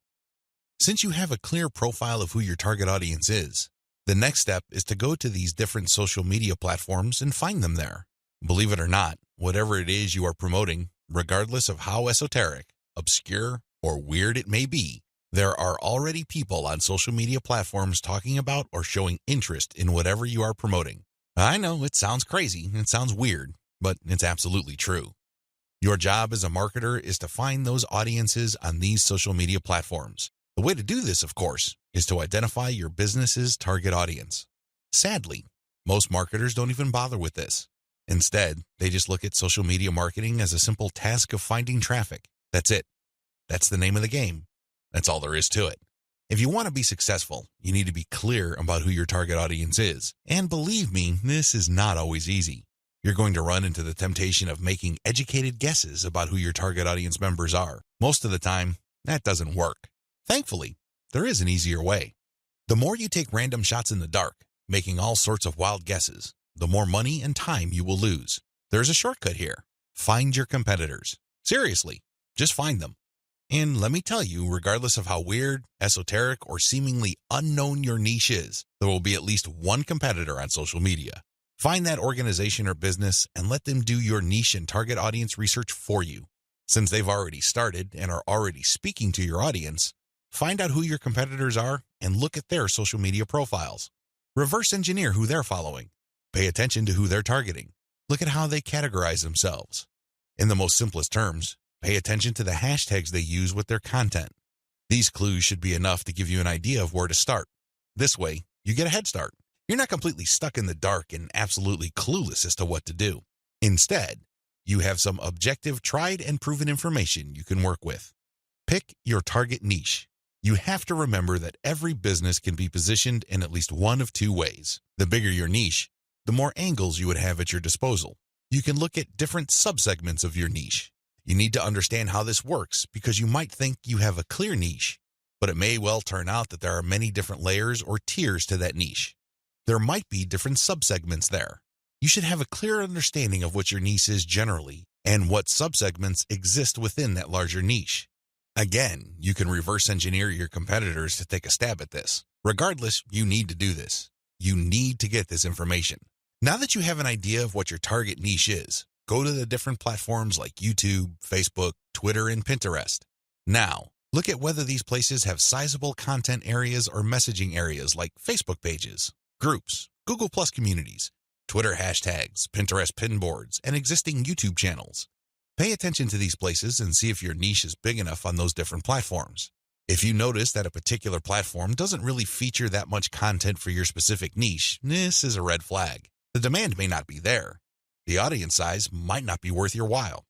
Since you have a clear profile of who your target audience is, the next step is to go to these different social media platforms and find them there. Believe it or not, whatever it is you are promoting, regardless of how esoteric, obscure, or weird it may be, there are already people on social media platforms talking about or showing interest in whatever you are promoting. I know it sounds crazy, it sounds weird, but it's absolutely true. Your job as a marketer is to find those audiences on these social media platforms. The way to do this, of course, is to identify your business's target audience. Sadly, most marketers don't even bother with this. Instead, they just look at social media marketing as a simple task of finding traffic. That's it. That's the name of the game. That's all there is to it. If you want to be successful, you need to be clear about who your target audience is. And believe me, this is not always easy. You're going to run into the temptation of making educated guesses about who your target audience members are. Most of the time, that doesn't work. Thankfully, there is an easier way. The more you take random shots in the dark, making all sorts of wild guesses, the more money and time you will lose. There's a shortcut here. Find your competitors. Seriously, just find them. And let me tell you, regardless of how weird, esoteric, or seemingly unknown your niche is, there will be at least one competitor on social media. Find that organization or business and let them do your niche and target audience research for you. Since they've already started and are already speaking to your audience, find out who your competitors are and look at their social media profiles. Reverse engineer who they're following. Pay attention to who they're targeting. Look at how they categorize themselves. In the most simplest terms, pay attention to the hashtags they use with their content. These clues should be enough to give you an idea of where to start. This way, you get a head start. You're not completely stuck in the dark and absolutely clueless as to what to do. Instead, you have some objective, tried and proven information you can work with. Pick your target niche. You have to remember that every business can be positioned in at least one of two ways. The bigger your niche, the more angles you would have at your disposal. You can look at different subsegments of your niche. You need to understand how this works because you might think you have a clear niche, but it may well turn out that there are many different layers or tiers to that niche. There might be different subsegments there. You should have a clear understanding of what your niche is generally and what subsegments exist within that larger niche. Again, you can reverse engineer your competitors to take a stab at this. Regardless, you need to do this. You need to get this information. Now that you have an idea of what your target niche is, go to the different platforms like YouTube, Facebook, Twitter, and Pinterest. Now, look at whether these places have sizable content areas or messaging areas like Facebook pages, groups, Google Plus communities, Twitter hashtags, Pinterest pin boards, and existing YouTube channels. Pay attention to these places and see if your niche is big enough on those different platforms. If you notice that a particular platform doesn't really feature that much content for your specific niche, this is a red flag. The demand may not be there. The audience size might not be worth your while.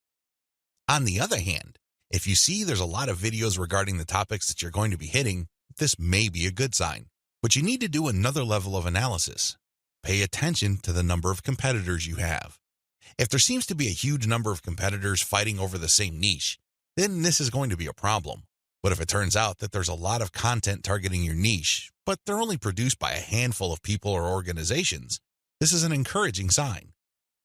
On the other hand, if you see there's a lot of videos regarding the topics that you're going to be hitting, this may be a good sign. But you need to do another level of analysis. Pay attention to the number of competitors you have. If there seems to be a huge number of competitors fighting over the same niche, then this is going to be a problem. But if it turns out that there's a lot of content targeting your niche, but they're only produced by a handful of people or organizations, this is an encouraging sign.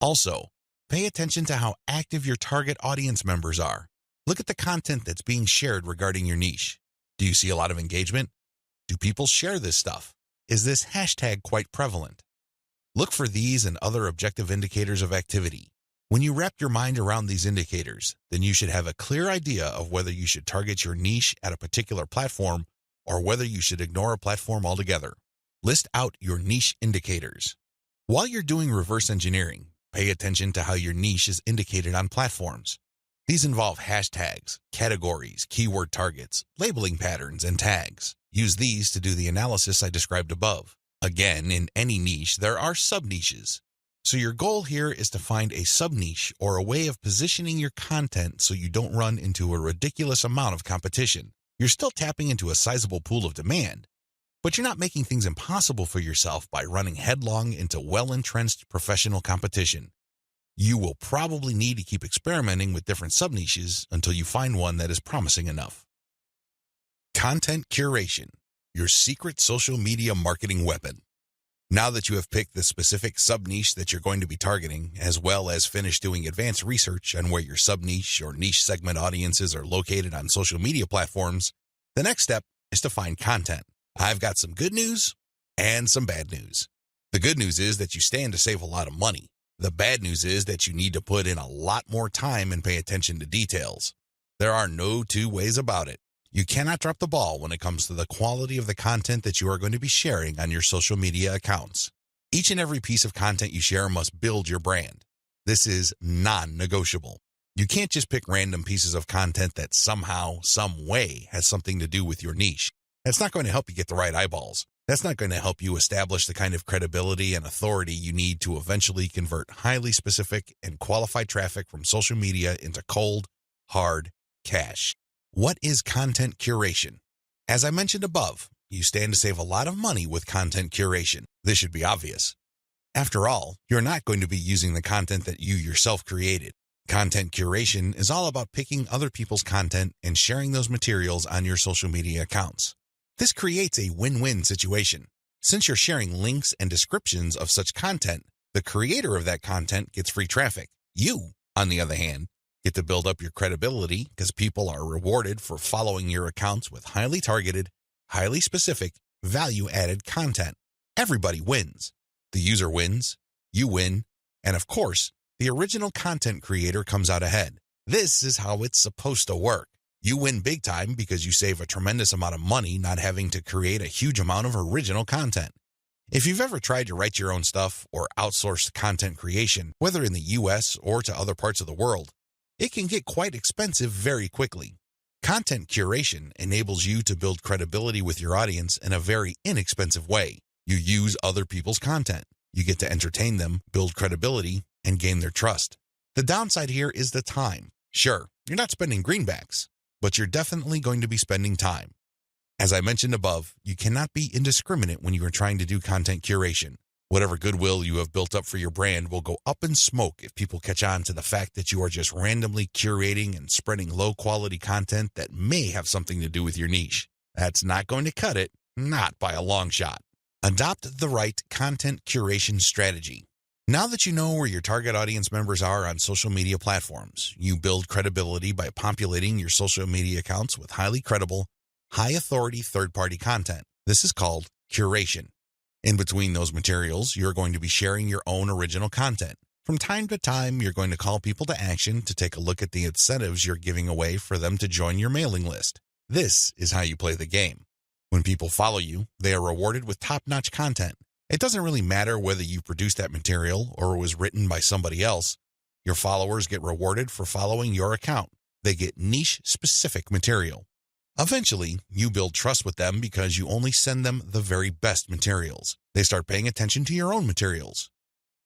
Also, pay attention to how active your target audience members are. Look at the content that's being shared regarding your niche. Do you see a lot of engagement? Do people share this stuff? Is this hashtag quite prevalent? Look for these and other objective indicators of activity. When you wrap your mind around these indicators, then you should have a clear idea of whether you should target your niche at a particular platform or whether you should ignore a platform altogether. List out your niche indicators. While you're doing reverse engineering, pay attention to how your niche is indicated on platforms. These involve hashtags, categories, keyword targets, labeling patterns, and tags. Use these to do the analysis I described above. Again, in any niche, there are sub-niches. So your goal here is to find a sub-niche or a way of positioning your content so you don't run into a ridiculous amount of competition. You're still tapping into a sizable pool of demand, but you're not making things impossible for yourself by running headlong into well-entrenched professional competition. You will probably need to keep experimenting with different sub-niches until you find one that is promising enough. Content curation, your secret social media marketing weapon. Now that you have picked the specific sub-niche that you're going to be targeting, as well as finished doing advanced research on where your sub-niche or niche segment audiences are located on social media platforms, the next step is to find content. I've got some good news and some bad news. The good news is that you stand to save a lot of money. The bad news is that you need to put in a lot more time and pay attention to details. There are no two ways about it. You cannot drop the ball when it comes to the quality of the content that you are going to be sharing on your social media accounts. Each and every piece of content you share must build your brand. This is non-negotiable. You can't just pick random pieces of content that somehow, some way has something to do with your niche. That's not going to help you get the right eyeballs. That's not going to help you establish the kind of credibility and authority you need to eventually convert highly specific and qualified traffic from social media into cold, hard cash. What is content curation? As I mentioned above, you stand to save a lot of money with content curation. This should be obvious. After all, you're not going to be using the content that you yourself created. Content curation is all about picking other people's content and sharing those materials on your social media accounts. This creates a win-win situation. Since you're sharing links and descriptions of such content, the creator of that content gets free traffic. You, on the other hand, get to build up your credibility because people are rewarded for following your accounts with highly targeted, highly specific, value-added content. Everybody wins. The user wins, you win, and of course, the original content creator comes out ahead. This is how it's supposed to work. You win big time because you save a tremendous amount of money not having to create a huge amount of original content. If you've ever tried to write your own stuff or outsource content creation, whether in the US or to other parts of the world, it can get quite expensive very quickly. Content curation enables you to build credibility with your audience in a very inexpensive way. You use other people's content. You get to entertain them, build credibility, and gain their trust. The downside here is the time. Sure, you're not spending greenbacks, but you're definitely going to be spending time. As I mentioned above, you cannot be indiscriminate when you are trying to do content curation. Whatever goodwill you have built up for your brand will go up in smoke if people catch on to the fact that you are just randomly curating and spreading low-quality content that may have something to do with your niche. That's not going to cut it, not by a long shot. Adopt the right content curation strategy. Now that you know where your target audience members are on social media platforms, you build credibility by populating your social media accounts with highly credible, high-authority third-party content. This is called curation. In between those materials, you're going to be sharing your own original content. From time to time, you're going to call people to action to take a look at the incentives you're giving away for them to join your mailing list. This is how you play the game. When people follow you, they are rewarded with top-notch content. It doesn't really matter whether you produced that material or it was written by somebody else. Your followers get rewarded for following your account. They get niche-specific material. Eventually, you build trust with them because you only send them the very best materials. They start paying attention to your own materials.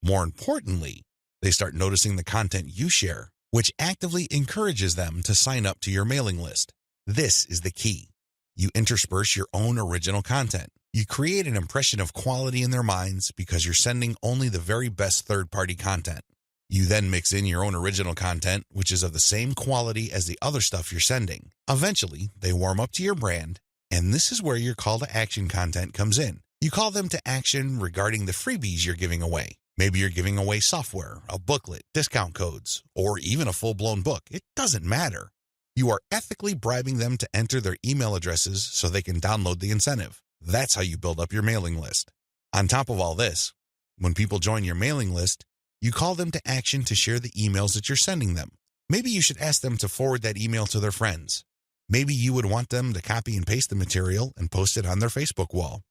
More importantly, they start noticing the content you share, which actively encourages them to sign up to your mailing list. This is the key. You intersperse your own original content. You create an impression of quality in their minds because you're sending only the very best third-party content. You then mix in your own original content, which is of the same quality as the other stuff you're sending. Eventually, they warm up to your brand, and this is where your call to action content comes in. You call them to action regarding the freebies you're giving away. Maybe you're giving away software, a booklet, discount codes, or even a full-blown book. It doesn't matter. You are ethically bribing them to enter their email addresses so they can download the incentive. That's how you build up your mailing list. On top of all this, when people join your mailing list, you call them to action to share the emails that you're sending them. Maybe you should ask them to forward that email to their friends. Maybe you would want them to copy and paste the material and post it on their Facebook wall.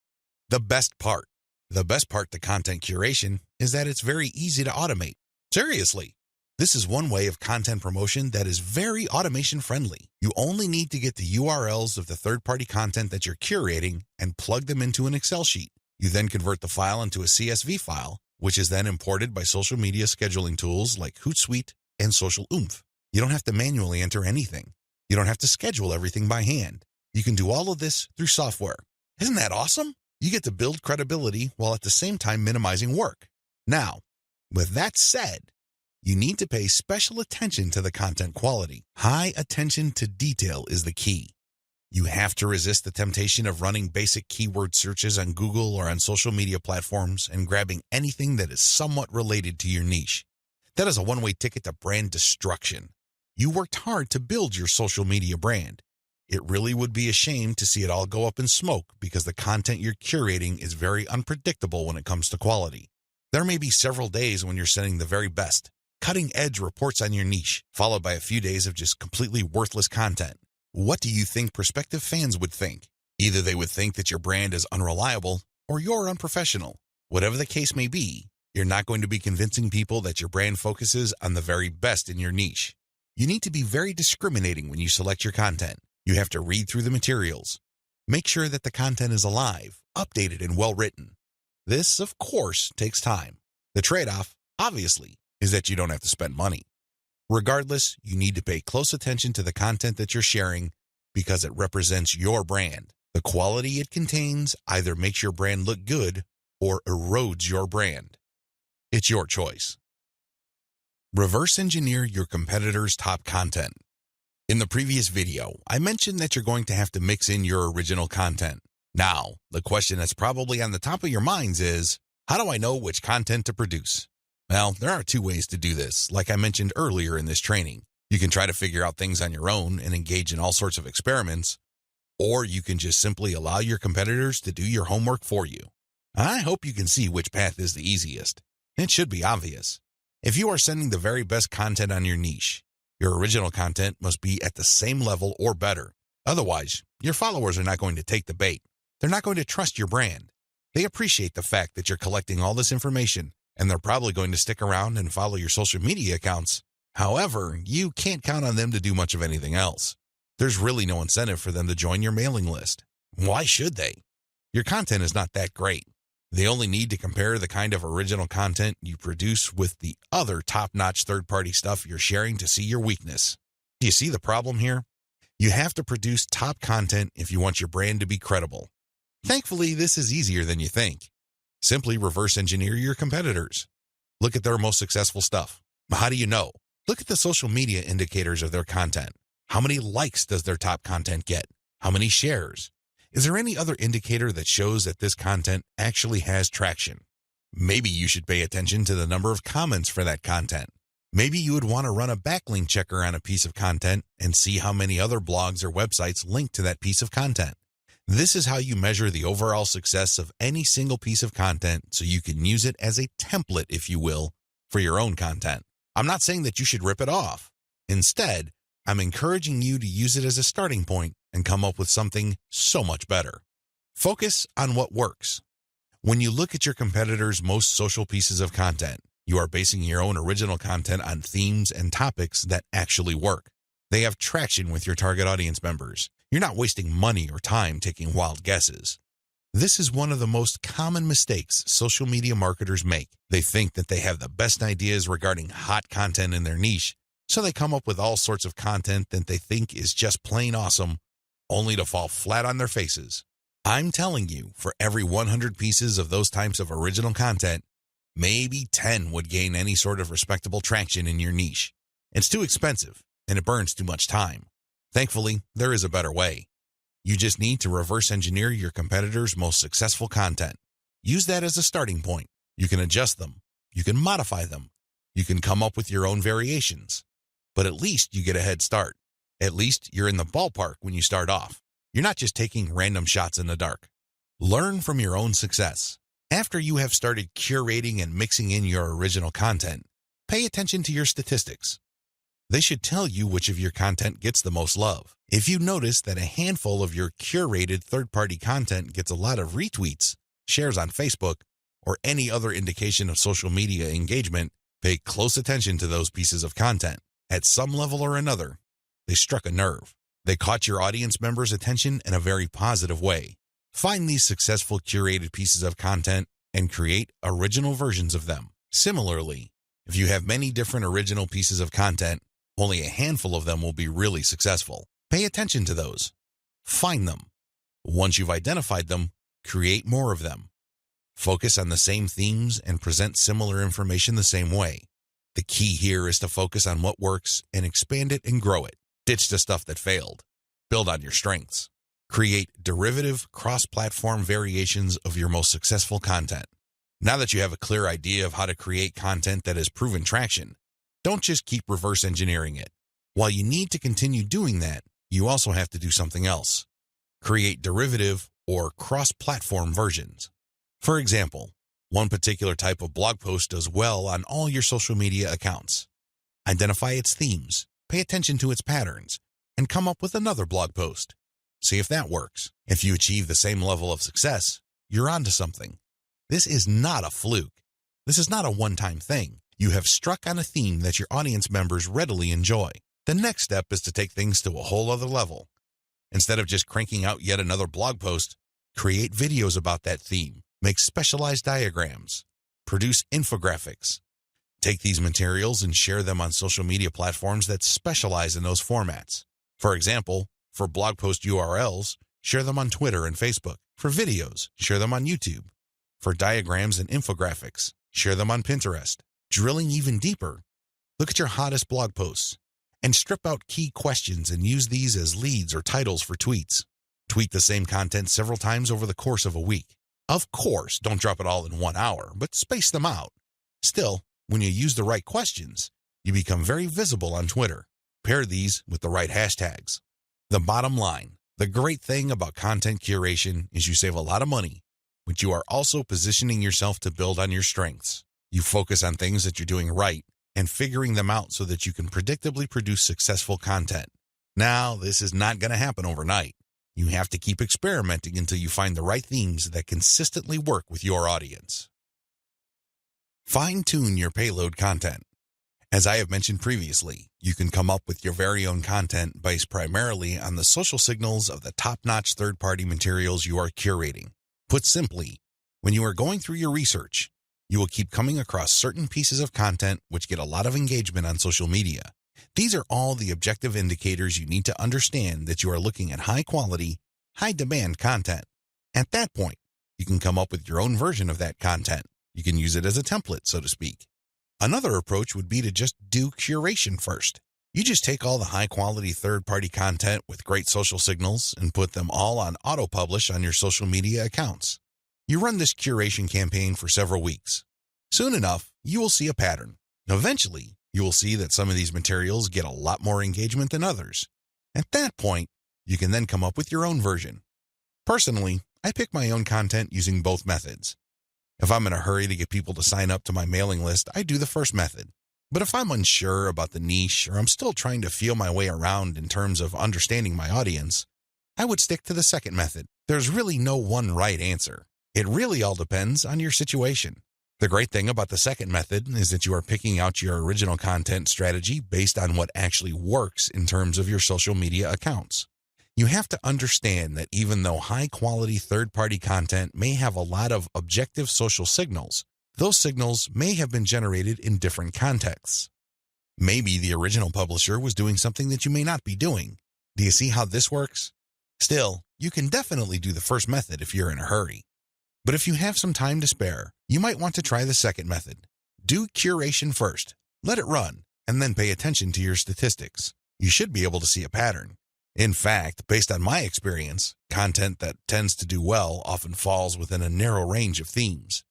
The best part to content curation is that it's very easy to automate. Seriously, this is one way of content promotion that is very automation friendly. You only need to get the URLs of the third-party content that you're curating and plug them into an Excel sheet. You then convert the file into a CSV file, which is then imported by social media scheduling tools like Hootsuite and Social Oomph. You don't have to manually enter anything. You don't have to schedule everything by hand. You can do all of this through software. Isn't that awesome? You get to build credibility while at the same time minimizing work. Now, with that said, you need to pay special attention to the content quality. High attention to detail is the key. You have to resist the temptation of running basic keyword searches on Google or on social media platforms and grabbing anything that is somewhat related to your niche. That is a one-way ticket to brand destruction. You worked hard to build your social media brand. It really would be a shame to see it all go up in smoke because the content you're curating is very unpredictable when it comes to quality. There may be several days when you're sending the very best, cutting-edge reports on your niche, followed by a few days of just completely worthless content. What do you think prospective fans would think? Either they would think that your brand is unreliable or you're unprofessional. Whatever the case may be, you're not going to be convincing people that your brand focuses on the very best in your niche. You need to be very discriminating when you select your content. You have to read through the materials. Make sure that the content is alive, updated, and well-written. This, of course, takes time. The trade-off, obviously, is that you don't have to spend money. Regardless, you need to pay close attention to the content that you're sharing because it represents your brand. The quality it contains either makes your brand look good or erodes your brand. It's your choice. Reverse engineer your competitors' top content. In the previous video, I mentioned that you're going to have to mix in your original content. Now, the question that's probably on the top of your minds is, how do I know which content to produce? Well, there are two ways to do this, like I mentioned earlier in this training. You can try to figure out things on your own and engage in all sorts of experiments, or you can just simply allow your competitors to do your homework for you. I hope you can see which path is the easiest. It should be obvious. If you are sending the very best content on your niche, your original content must be at the same level or better. Otherwise, your followers are not going to take the bait. They're not going to trust your brand. They appreciate the fact that you're collecting all this information, and they're probably going to stick around and follow your social media accounts. However, you can't count on them to do much of anything else. There's really no incentive for them to join your mailing list. Why should they? Your content is not that great. They only need to compare the kind of original content you produce with the other top-notch third-party stuff you're sharing to see your weakness. Do you see the problem here? You have to produce top content if you want your brand to be credible. Thankfully, this is easier than you think. Simply reverse engineer your competitors. Look at their most successful stuff. How do you know? Look at the social media indicators of their content. How many likes does their top content get? How many shares? Is there any other indicator that shows that this content actually has traction? Maybe you should pay attention to the number of comments for that content. Maybe you would want to run a backlink checker on a piece of content and see how many other blogs or websites link to that piece of content. This is how you measure the overall success of any single piece of content so you can use it as a template, if you will, for your own content. I'm not saying that you should rip it off. Instead, I'm encouraging you to use it as a starting point and come up with something so much better. Focus on what works. When you look at your competitors' most social pieces of content, you are basing your own original content on themes and topics that actually work. They have traction with your target audience members. You're not wasting money or time taking wild guesses. This is one of the most common mistakes social media marketers make. They think that they have the best ideas regarding hot content in their niche, so they come up with all sorts of content that they think is just plain awesome, only to fall flat on their faces. I'm telling you, for every 100 pieces of those types of original content, maybe 10 would gain any sort of respectable traction in your niche. It's too expensive, and it burns too much time. Thankfully, there is a better way. You just need to reverse engineer your competitors' most successful content. Use that as a starting point. You can adjust them. You can modify them. You can come up with your own variations. But at least you get a head start. At least you're in the ballpark when you start off. You're not just taking random shots in the dark. Learn from your own success. After you have started curating and mixing in your original content, pay attention to your statistics. They should tell you which of your content gets the most love. If you notice that a handful of your curated third-party content gets a lot of retweets, shares on Facebook, or any other indication of social media engagement, pay close attention to those pieces of content. At some level or another, they struck a nerve. They caught your audience members' attention in a very positive way. Find these successful curated pieces of content and create original versions of them. Similarly, if you have many different original pieces of content, only a handful of them will be really successful. Pay attention to those. Find them. Once you've identified them, create more of them. Focus on the same themes and present similar information the same way. The key here is to focus on what works and expand it and grow it. Ditch the stuff that failed. Build on your strengths. Create derivative, cross-platform variations of your most successful content. Now that you have a clear idea of how to create content that has proven traction, don't just keep reverse engineering it. While you need to continue doing that, you also have to do something else. Create derivative or cross-platform versions. For example, one particular type of blog post does well on all your social media accounts. Identify its themes, pay attention to its patterns, and come up with another blog post. See if that works. If you achieve the same level of success, you're onto something. This is not a fluke. This is not a one-time thing. You have struck on a theme that your audience members readily enjoy. The next step is to take things to a whole other level. Instead of just cranking out yet another blog post, create videos about that theme, make specialized diagrams, produce infographics. Take these materials and share them on social media platforms that specialize in those formats. For example, for blog post URLs, share them on Twitter and Facebook. For videos, share them on YouTube. For diagrams and infographics, share them on Pinterest. Drilling even deeper, look at your hottest blog posts and strip out key questions and use these as leads or titles for tweets. Tweet the same content several times over the course of a week. Of course, don't drop it all in 1 hour, but space them out. Still, when you use the right questions, you become very visible on Twitter. Pair these with the right hashtags. The bottom line, the great thing about content curation is you save a lot of money, but you are also positioning yourself to build on your strengths. You focus on things that you're doing right and figuring them out so that you can predictably produce successful content. Now, this is not going to happen overnight. You have to keep experimenting until you find the right themes that consistently work with your audience. Fine-tune your payload content. As I have mentioned previously, you can come up with your very own content based primarily on the social signals of the top-notch third-party materials you are curating. Put simply, when you are going through your research, you will keep coming across certain pieces of content which get a lot of engagement on social media. These are all the objective indicators you need to understand that you are looking at high-quality, high-demand content. At that point, you can come up with your own version of that content. You can use it as a template, so to speak. Another approach would be to just do curation first. You just take all the high-quality third-party content with great social signals and put them all on auto-publish on your social media accounts. You run this curation campaign for several weeks. Soon enough, you will see a pattern. Eventually, you will see that some of these materials get a lot more engagement than others. At that point, you can then come up with your own version. Personally, I pick my own content using both methods. If I'm in a hurry to get people to sign up to my mailing list, I do the first method. But if I'm unsure about the niche or I'm still trying to feel my way around in terms of understanding my audience, I would stick to the second method. There's really no one right answer. It really all depends on your situation. The great thing about the second method is that you are picking out your original content strategy based on what actually works in terms of your social media accounts. You have to understand that even though high-quality third-party content may have a lot of objective social signals, those signals may have been generated in different contexts. Maybe the original publisher was doing something that you may not be doing. Do you see how this works? Still, you can definitely do the first method if you're in a hurry. But if you have some time to spare, you might want to try the second method. Do curation first, let it run, and then pay attention to your statistics. You should be able to see a pattern. In fact, based on my experience, content that tends to do well often falls within a narrow range of themes.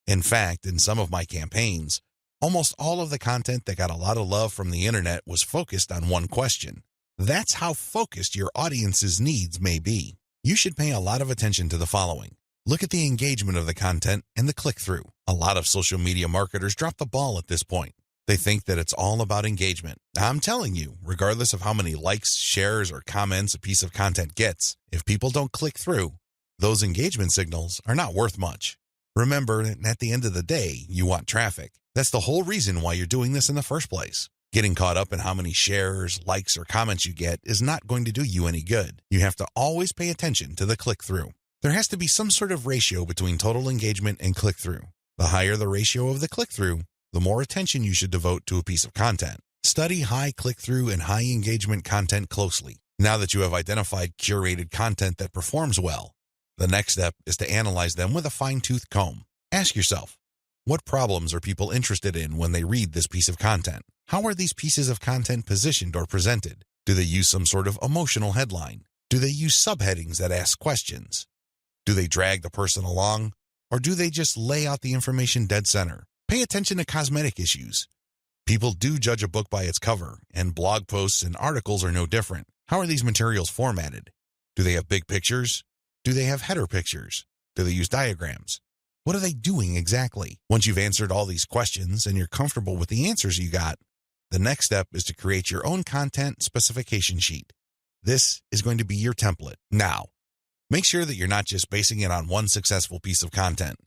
In fact, in some of my campaigns, almost all of the content that got a lot of love from the internet was focused on one question. That's how focused your audience's needs may be. You should pay a lot of attention to the following. Look at the engagement of the content and the click-through. A lot of social media marketers drop the ball at this point. They think that it's all about engagement. I'm telling you, regardless of how many likes, shares, or comments a piece of content gets, if people don't click through, those engagement signals are not worth much. Remember that at the end of the day, you want traffic. That's the whole reason why you're doing this in the first place. Getting caught up in how many shares, likes, or comments you get is not going to do you any good. You have to always pay attention to the click-through. There has to be some sort of ratio between total engagement and click-through. The higher the ratio of the click-through, the more attention you should devote to a piece of content. Study high click-through and high engagement content closely. Now that you have identified curated content that performs well, the next step is to analyze them with a fine-tooth comb. Ask yourself, what problems are people interested in when they read this piece of content? How are these pieces of content positioned or presented? Do they use some sort of emotional headline? Do they use subheadings that ask questions? Do they drag the person along, or do they just lay out the information dead center? Pay attention to cosmetic issues. People do judge a book by its cover, and blog posts and articles are no different. How are these materials formatted? Do they have big pictures? Do they have header pictures? Do they use diagrams? What are they doing exactly? Once you've answered all these questions and you're comfortable with the answers you got, the next step is to create your own content specification sheet. This is going to be your template. Now, make sure that you're not just basing it on one successful piece of content.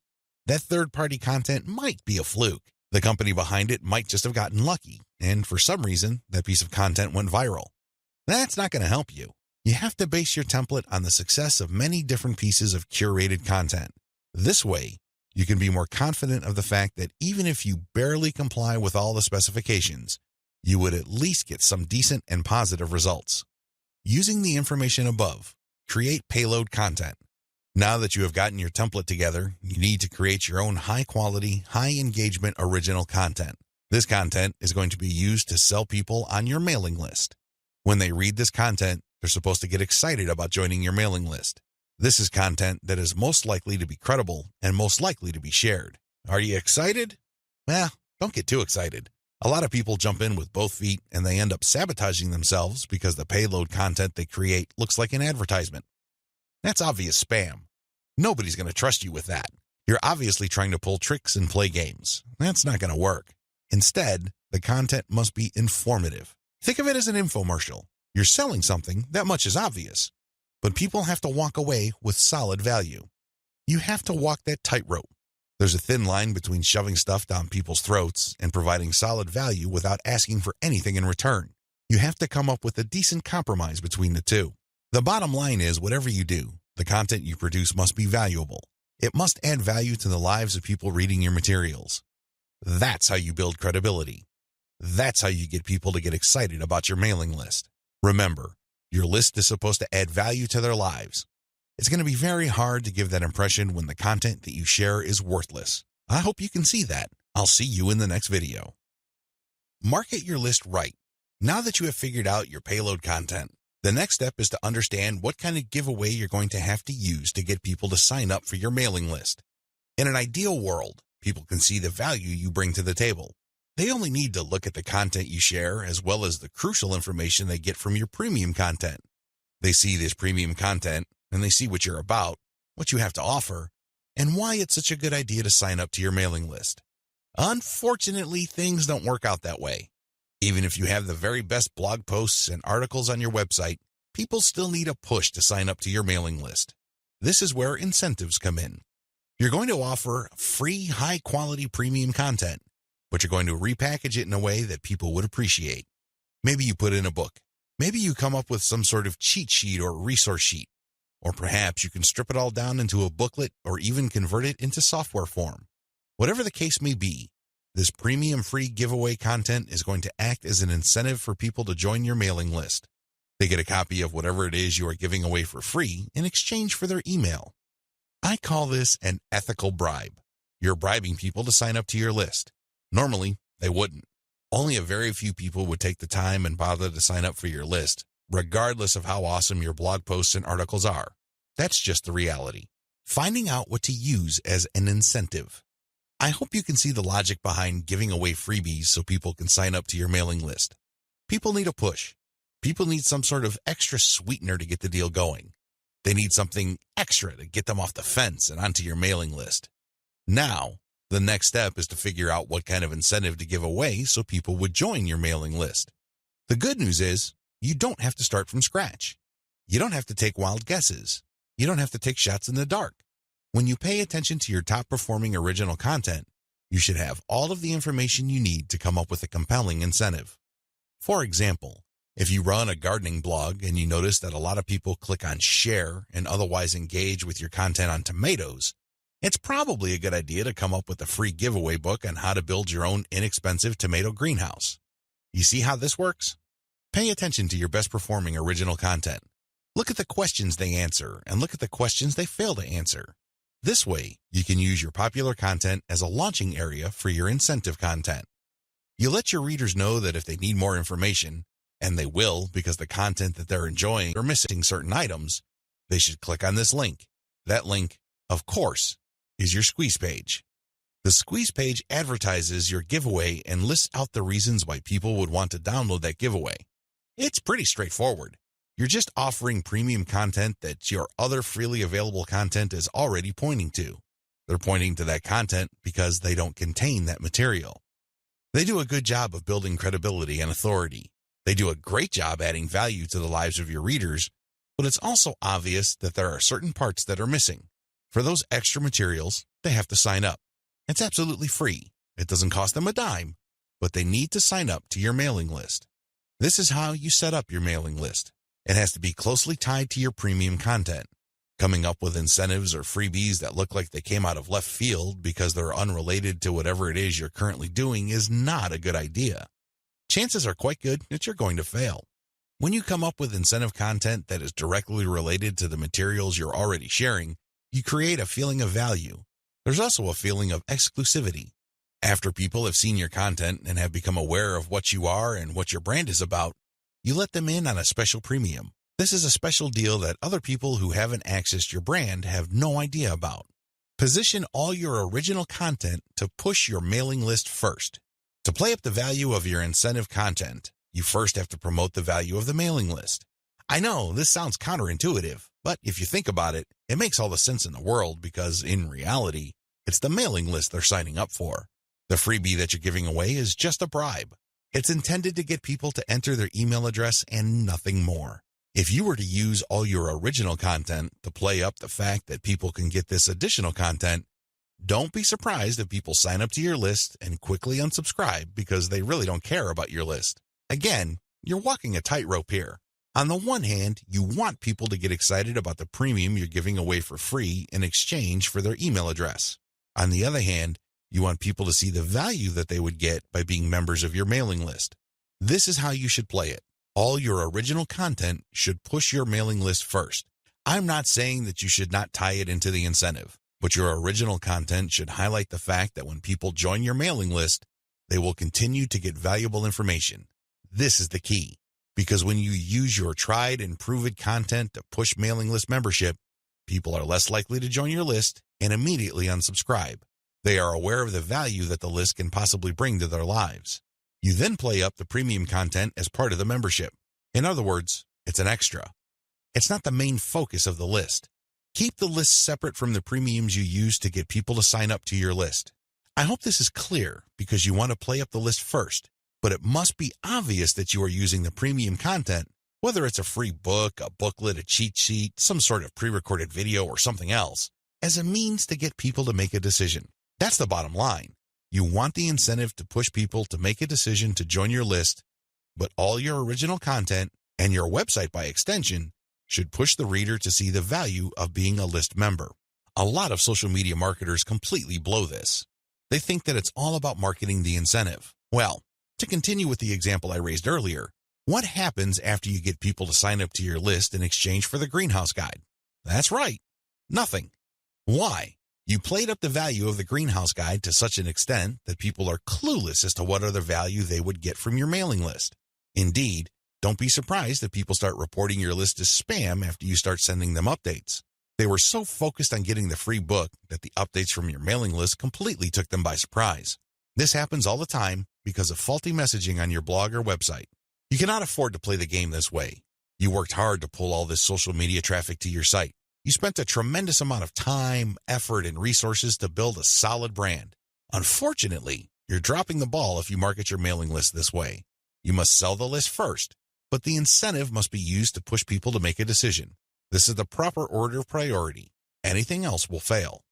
That third-party content might be a fluke. The company behind it might just have gotten lucky, and for some reason, that piece of content went viral. That's not going to help you. You have to base your template on the success of many different pieces of curated content. This way, you can be more confident of the fact that even if you barely comply with all the specifications, you would at least get some decent and positive results. Using the information above, Create payload content. Now that you have gotten your template together, you need to create your own high-quality, high-engagement original content. This content is going to be used to sell people on your mailing list. When they read this content, they're supposed to get excited about joining your mailing list. This is content that is most likely to be credible and most likely to be shared. Are you excited? Well, don't get too excited. A lot of people jump in with both feet and they end up sabotaging themselves because the payload content they create looks like an advertisement. That's obvious spam. Nobody's going to trust you with that. You're obviously trying to pull tricks and play games. That's not going to work. Instead, the content must be informative. Think of it as an infomercial. You're selling something, that much is obvious. But people have to walk away with solid value. You have to walk that tightrope. There's a thin line between shoving stuff down people's throats and providing solid value without asking for anything in return. You have to come up with a decent compromise between the two. The bottom line is, whatever you do, the content you produce must be valuable. It must add value to the lives of people reading your materials. That's how you build credibility. That's how you get people to get excited about your mailing list. Remember, your list is supposed to add value to their lives. It's going to be very hard to give that impression when the content that you share is worthless. I hope you can see that. I'll see you in the next video. Market your list right. Now that you have figured out your payload content, the next step is to understand what kind of giveaway you're going to have to use to get people to sign up for your mailing list. In an ideal world, people can see the value you bring to the table. They only need to look at the content you share as well as the crucial information they get from your premium content. They see this premium content and they see what you're about, what you have to offer, and why it's such a good idea to sign up to your mailing list. Unfortunately, things don't work out that way. Even if you have the very best blog posts and articles on your website, people still need a push to sign up to your mailing list. This is where incentives come in. You're going to offer free, high-quality premium content, but you're going to repackage it in a way that people would appreciate. Maybe you put in a book. Maybe you come up with some sort of cheat sheet or resource sheet. Or perhaps you can strip it all down into a booklet or even convert it into software form. Whatever the case may be, this premium free giveaway content is going to act as an incentive for people to join your mailing list. They get a copy of whatever it is you are giving away for free in exchange for their email. I call this an ethical bribe. You're bribing people to sign up to your list. Normally, they wouldn't. Only a very few people would take the time and bother to sign up for your list, regardless of how awesome your blog posts and articles are. That's just the reality. Finding out what to use as an incentive. I hope you can see the logic behind giving away freebies so people can sign up to your mailing list. People need a push. People need some sort of extra sweetener to get the deal going. They need something extra to get them off the fence and onto your mailing list. Now, the next step is to figure out what kind of incentive to give away so people would join your mailing list. The good news is, you don't have to start from scratch. You don't have to take wild guesses. You don't have to take shots in the dark. When you pay attention to your top-performing original content, you should have all of the information you need to come up with a compelling incentive. For example, if you run a gardening blog and you notice that a lot of people click on share and otherwise engage with your content on tomatoes, it's probably a good idea to come up with a free giveaway book on how to build your own inexpensive tomato greenhouse. You see how this works? Pay attention to your best-performing original content. Look at the questions they answer and look at the questions they fail to answer. This way, you can use your popular content as a launching area for your incentive content. You let your readers know that if they need more information, and they will because the content that they're enjoying or missing certain items, they should click on this link. That link, of course, is your squeeze page. The squeeze page advertises your giveaway and lists out the reasons why people would want to download that giveaway. It's pretty straightforward. You're just offering premium content that your other freely available content is already pointing to. They're pointing to that content because they don't contain that material. They do a good job of building credibility and authority. They do a great job adding value to the lives of your readers, but it's also obvious that there are certain parts that are missing. For those extra materials, they have to sign up. It's absolutely free. It doesn't cost them a dime, but they need to sign up to your mailing list. This is how you set up your mailing list. It has to be closely tied to your premium content. Coming up with incentives or freebies that look like they came out of left field because they're unrelated to whatever it is you're currently doing is not a good idea. Chances are quite good that you're going to fail. When you come up with incentive content that is directly related to the materials you're already sharing, you create a feeling of value. There's also a feeling of exclusivity. After people have seen your content and have become aware of what you are and what your brand is about, you let them in on a special premium. This is a special deal that other people who haven't accessed your brand have no idea about. Position all your original content to push your mailing list first. To play up the value of your incentive content, you first have to promote the value of the mailing list. I know this sounds counterintuitive, but if you think about it, it makes all the sense in the world because, in reality, it's the mailing list they're signing up for. The freebie that you're giving away is just a bribe. It's intended to get people to enter their email address and nothing more. If you were to use all your original content to play up the fact that people can get this additional content, don't be surprised if people sign up to your list and quickly unsubscribe because they really don't care about your list. Again, you're walking a tightrope here. On the one hand, you want people to get excited about the premium you're giving away for free in exchange for their email address. On the other hand, you want people to see the value that they would get by being members of your mailing list. This is how you should play it. All your original content should push your mailing list first. I'm not saying that you should not tie it into the incentive, but your original content should highlight the fact that when people join your mailing list, they will continue to get valuable information. This is the key, because when you use your tried and proven content to push mailing list membership, people are less likely to join your list and immediately unsubscribe. They are aware of the value that the list can possibly bring to their lives. You then play up the premium content as part of the membership. In other words, it's an extra. It's not the main focus of the list. Keep the list separate from the premiums you use to get people to sign up to your list. I hope this is clear because you want to play up the list first, but it must be obvious that you are using the premium content, whether it's a free book, a booklet, a cheat sheet, some sort of pre-recorded video, or something else, as a means to get people to make a decision. That's the bottom line. You want the incentive to push people to make a decision to join your list, but all your original content, and your website by extension, should push the reader to see the value of being a list member. A lot of social media marketers completely blow this. They think that it's all about marketing the incentive. Well, to continue with the example I raised earlier, what happens after you get people to sign up to your list in exchange for the greenhouse guide? That's right, nothing. Why? You played up the value of the greenhouse guide to such an extent that people are clueless as to what other value they would get from your mailing list. Indeed, don't be surprised if people start reporting your list as spam after you start sending them updates. They were so focused on getting the free book that the updates from your mailing list completely took them by surprise. This happens all the time because of faulty messaging on your blog or website. You cannot afford to play the game this way. You worked hard to pull all this social media traffic to your site. You spent a tremendous amount of time, effort, and resources to build a solid brand. Unfortunately, you're dropping the ball if you market your mailing list this way. You must sell the list first, but the incentive must be used to push people to make a decision. This is the proper order of priority. Anything else will fail.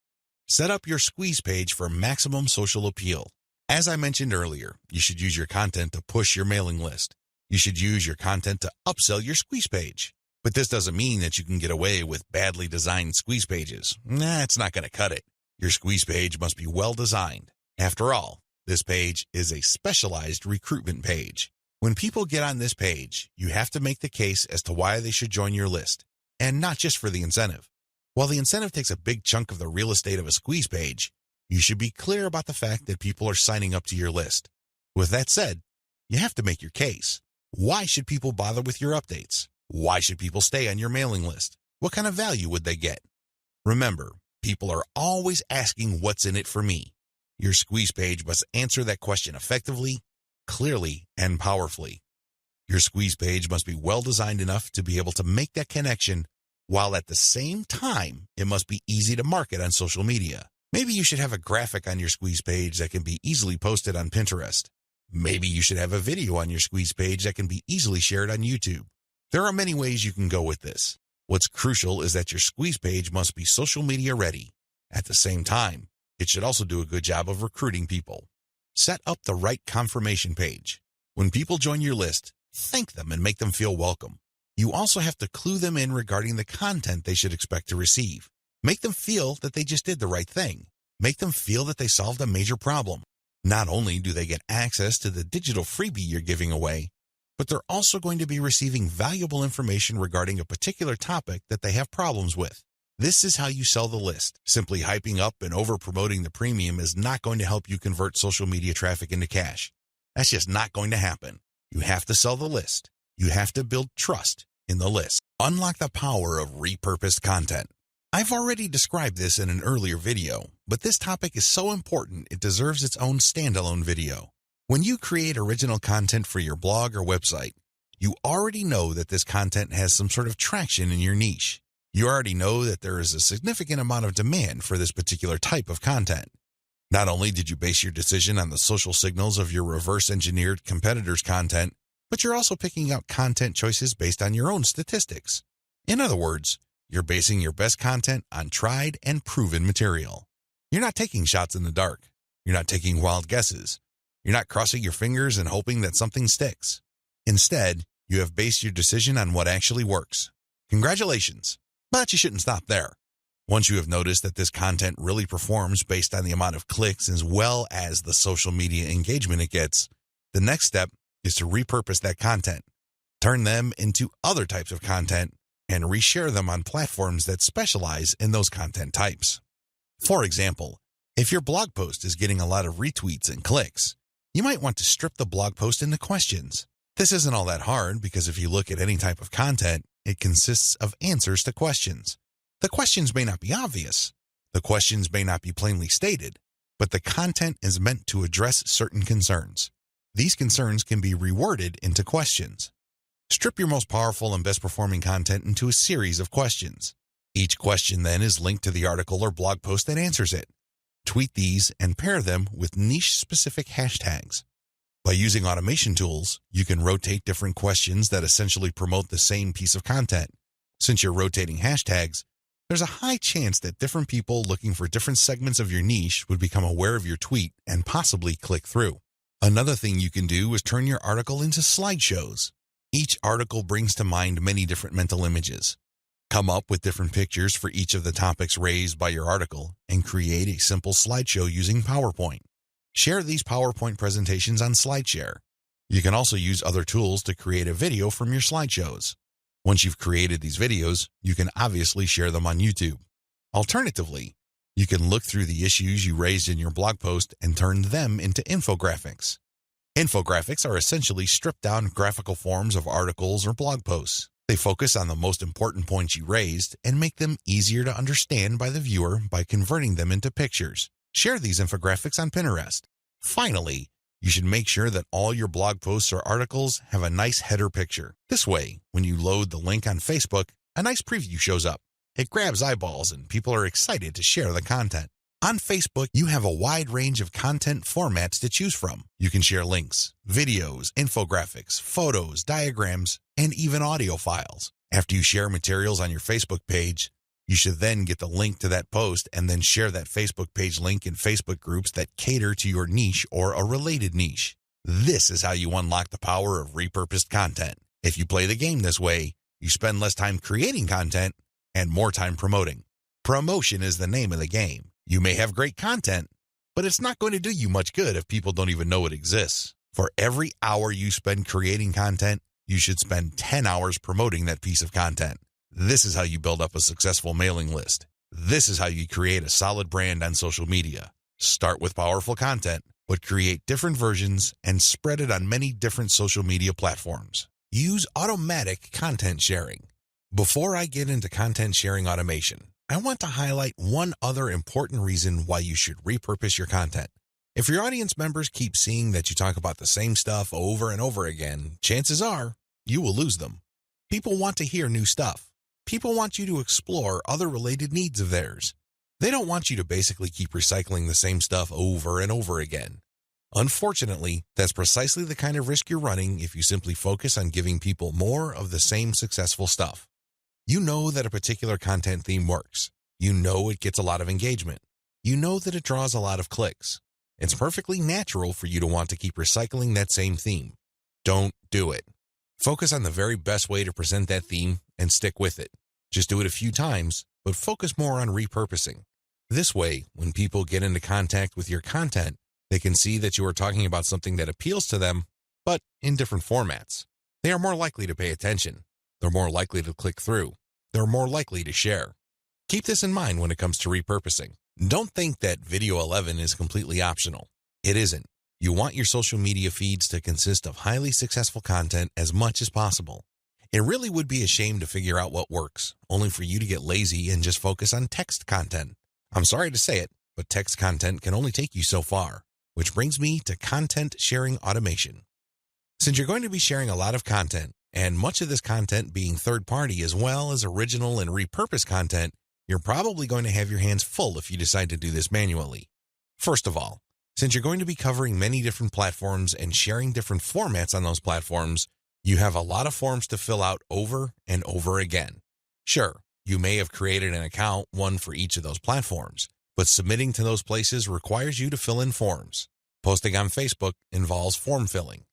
Set up your squeeze page for maximum social appeal. As I mentioned earlier, you should use your content to push your mailing list. You should use your content to upsell your squeeze page. But this doesn't mean that you can get away with badly designed squeeze pages. It's not going to cut it. Your squeeze page must be well designed. After all, this page is a specialized recruitment page. When people get on this page, you have to make the case as to why they should join your list, and not just for the incentive. While the incentive takes a big chunk of the real estate of a squeeze page, you should be clear about the fact that people are signing up to your list. With that said, you have to make your case. Why should people bother with your updates? Why should people stay on your mailing list? What kind of value would they get? Remember, people are always asking what's in it for me. Your squeeze page must answer that question effectively, clearly, and powerfully. Your squeeze page must be well designed enough to be able to make that connection, while at the same time, it must be easy to market on social media. Maybe you should have a graphic on your squeeze page that can be easily posted on Pinterest. Maybe you should have a video on your squeeze page that can be easily shared on YouTube. There are many ways you can go with this. What's crucial is that your squeeze page must be social media ready. At the same time, it should also do a good job of recruiting people. Set up the right confirmation page. When people join your list, thank them and make them feel welcome. You also have to clue them in regarding the content they should expect to receive. Make them feel that they just did the right thing. Make them feel that they solved a major problem. Not only do they get access to the digital freebie you're giving away, but they're also going to be receiving valuable information regarding a particular topic that they have problems with. This is how you sell the list. Simply hyping up and over-promoting the premium is not going to help you convert social media traffic into cash. That's just not going to happen. You have to sell the list. You have to build trust in the list. Unlock the power of repurposed content. I've already described this in an earlier video, but this topic is so important it deserves its own standalone video. When you create original content for your blog or website, you already know that this content has some sort of traction in your niche. You already know that there is a significant amount of demand for this particular type of content. Not only did you base your decision on the social signals of your reverse-engineered competitors' content, but you're also picking out content choices based on your own statistics. In other words, you're basing your best content on tried and proven material. You're not taking shots in the dark. You're not taking wild guesses. You're not crossing your fingers and hoping that something sticks. Instead, you have based your decision on what actually works. Congratulations! But you shouldn't stop there. Once you have noticed that this content really performs based on the amount of clicks as well as the social media engagement it gets, the next step is to repurpose that content, turn them into other types of content, and reshare them on platforms that specialize in those content types. For example, if your blog post is getting a lot of retweets and clicks, you might want to strip the blog post into questions. This isn't all that hard because if you look at any type of content, it consists of answers to questions. The questions may not be obvious. The questions may not be plainly stated, but the content is meant to address certain concerns. These concerns can be reworded into questions. Strip your most powerful and best performing content into a series of questions. Each question then is linked to the article or blog post that answers it. Tweet these and pair them with niche-specific hashtags. By using automation tools, you can rotate different questions that essentially promote the same piece of content. Since you're rotating hashtags, there's a high chance that different people looking for different segments of your niche would become aware of your tweet and possibly click through. Another thing you can do is turn your article into slideshows. Each article brings to mind many different mental images. Come up with different pictures for each of the topics raised by your article and create a simple slideshow using PowerPoint. Share these PowerPoint presentations on SlideShare. You can also use other tools to create a video from your slideshows. Once you've created these videos, you can obviously share them on YouTube. Alternatively, you can look through the issues you raised in your blog post and turn them into infographics. Infographics are essentially stripped-down graphical forms of articles or blog posts. They focus on the most important points you raised and make them easier to understand by the viewer by converting them into pictures. Share these infographics on Pinterest. Finally, you should make sure that all your blog posts or articles have a nice header picture. This way, when you load the link on Facebook, a nice preview shows up. It grabs eyeballs and people are excited to share the content. On Facebook, you have a wide range of content formats to choose from. You can share links, videos, infographics, photos, diagrams, and even audio files. After you share materials on your Facebook page, you should then get the link to that post and then share that Facebook page link in Facebook groups that cater to your niche or a related niche. This is how you unlock the power of repurposed content. If you play the game this way, you spend less time creating content and more time promoting. Promotion is the name of the game. You may have great content, but it's not going to do you much good if people don't even know it exists. For every hour you spend creating content, you should spend 10 hours promoting that piece of content. This is how you build up a successful mailing list. This is how you create a solid brand on social media. Start with powerful content, but create different versions and spread it on many different social media platforms. Use automatic content sharing. Before I get into content sharing automation, I want to highlight one other important reason why you should repurpose your content. If your audience members keep seeing that you talk about the same stuff over and over again, chances are you will lose them. People want to hear new stuff. People want you to explore other related needs of theirs. They don't want you to basically keep recycling the same stuff over and over again. Unfortunately, that's precisely the kind of risk you're running if you simply focus on giving people more of the same successful stuff. You know that a particular content theme works. You know it gets a lot of engagement. You know that it draws a lot of clicks. It's perfectly natural for you to want to keep recycling that same theme. Don't do it. Focus on the very best way to present that theme and stick with it. Just do it a few times, but focus more on repurposing. This way, when people get into contact with your content, they can see that you are talking about something that appeals to them, but in different formats. They are more likely to pay attention. They're more likely to click through. They're more likely to share. Keep this in mind when it comes to repurposing. Don't think that Video 11 is completely optional. It isn't. You want your social media feeds to consist of highly successful content as much as possible. It really would be a shame to figure out what works, only for you to get lazy and just focus on text content. I'm sorry to say it, but text content can only take you so far, which brings me to content sharing automation. Since you're going to be sharing a lot of content, and much of this content being third-party as well as original and repurposed content, you're probably going to have your hands full if you decide to do this manually. First of all, since you're going to be covering many different platforms and sharing different formats on those platforms, you have a lot of forms to fill out over and over again. Sure, you may have created an account, one for each of those platforms, but submitting to those places requires you to fill in forms. Posting on Facebook involves form filling.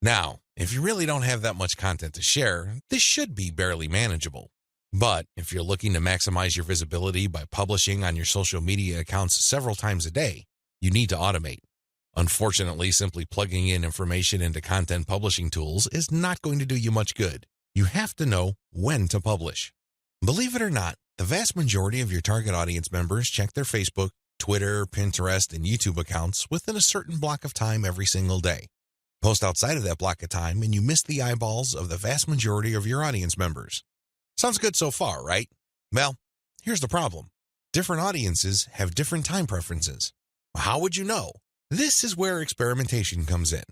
Now, if you really don't have that much content to share, this should be barely manageable. But if you're looking to maximize your visibility by publishing on your social media accounts several times a day, you need to automate. Unfortunately, simply plugging in information into content publishing tools is not going to do you much good. You have to know when to publish. Believe it or not, the vast majority of your target audience members check their Facebook, Twitter, Pinterest, and YouTube accounts within a certain block of time every single day. Post outside of that block of time and you miss the eyeballs of the vast majority of your audience members. Sounds good so far, right? Well, here's the problem. Different audiences have different time preferences. How would you know? This is where experimentation comes in.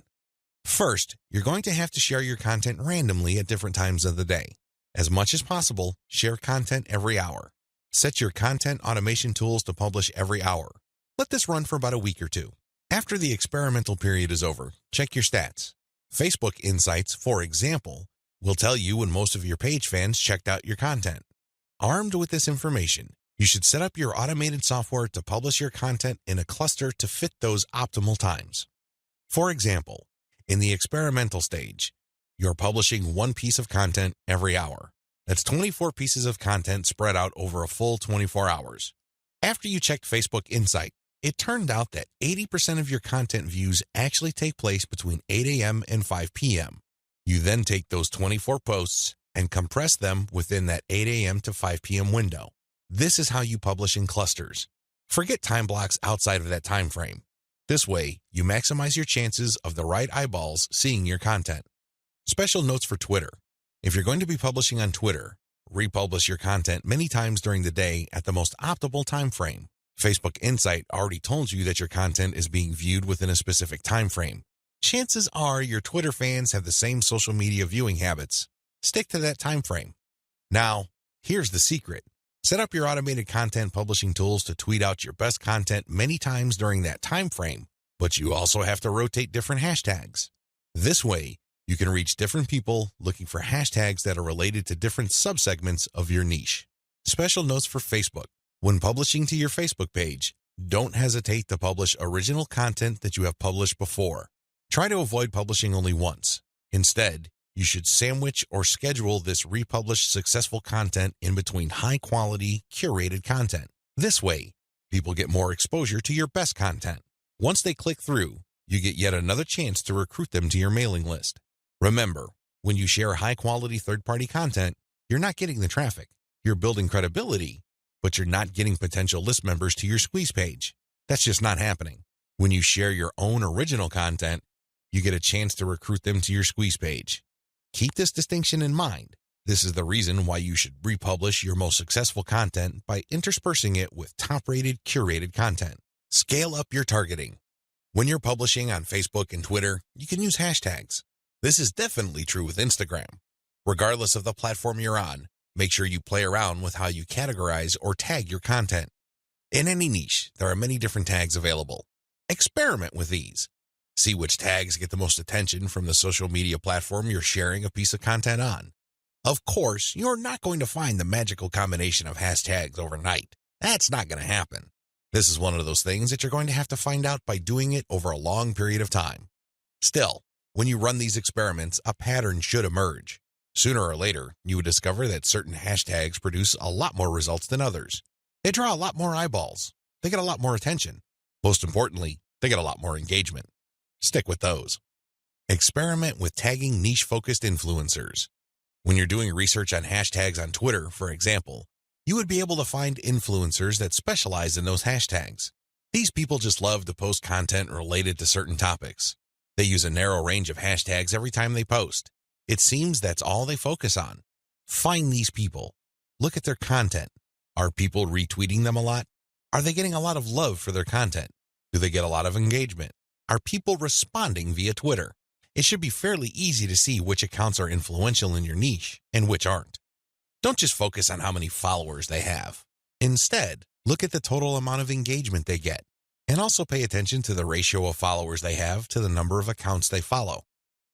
First, you're going to have to share your content randomly at different times of the day. As much as possible, share content every hour. Set your content automation tools to publish every hour. Let this run for about a week or two. After the experimental period is over, check your stats. Facebook Insights, for example, will tell you when most of your page fans checked out your content. Armed with this information, you should set up your automated software to publish your content in a cluster to fit those optimal times. For example, in the experimental stage, you're publishing one piece of content every hour. That's 24 pieces of content spread out over a full 24 hours. After you checked Facebook Insight, it turned out that 80% of your content views actually take place between 8 a.m. and 5 p.m. You then take those 24 posts and compress them within that 8 a.m. to 5 p.m. window. This is how you publish in clusters. Forget time blocks outside of that time frame. This way, you maximize your chances of the right eyeballs seeing your content. Special notes for Twitter. If you're going to be publishing on Twitter, republish your content many times during the day at the most optimal time frame. Facebook Insight already told you that your content is being viewed within a specific time frame. Chances are your Twitter fans have the same social media viewing habits. Stick to that time frame. Now, here's the secret. Set up your automated content publishing tools to tweet out your best content many times during that time frame, but you also have to rotate different hashtags. This way, you can reach different people looking for hashtags that are related to different subsegments of your niche. Special notes for Facebook. When publishing to your Facebook page, don't hesitate to publish original content that you have published before. Try to avoid publishing only once. Instead, you should sandwich or schedule this republished successful content in between high-quality, curated content. This way, people get more exposure to your best content. Once they click through, you get yet another chance to recruit them to your mailing list. Remember, when you share high-quality third-party content, you're not getting the traffic. You're building credibility, but you're not getting potential list members to your squeeze page. That's just not happening. When you share your own original content, you get a chance to recruit them to your squeeze page. Keep this distinction in mind. This is the reason why you should republish your most successful content by interspersing it with top-rated, curated content. Scale up your targeting. When you're publishing on Facebook and Twitter, you can use hashtags. This is definitely true with Instagram. Regardless of the platform you're on, make sure you play around with how you categorize or tag your content. In any niche, there are many different tags available. Experiment with these. See which tags get the most attention from the social media platform you're sharing a piece of content on. Of course, you're not going to find the magical combination of hashtags overnight. That's not going to happen. This is one of those things that you're going to have to find out by doing it over a long period of time. Still, when you run these experiments, a pattern should emerge. Sooner or later, you would discover that certain hashtags produce a lot more results than others. They draw a lot more eyeballs. They get a lot more attention. Most importantly, they get a lot more engagement. Stick with those. Experiment with tagging niche-focused influencers. When you're doing research on hashtags on Twitter, for example, you would be able to find influencers that specialize in those hashtags. These people just love to post content related to certain topics. They use a narrow range of hashtags every time they post. It seems that's all they focus on. Find these people. Look at their content. Are people retweeting them a lot? Are they getting a lot of love for their content? Do they get a lot of engagement? Are people responding via Twitter? It should be fairly easy to see which accounts are influential in your niche and which aren't. Don't just focus on how many followers they have. Instead, look at the total amount of engagement they get, and also pay attention to the ratio of followers they have to the number of accounts they follow.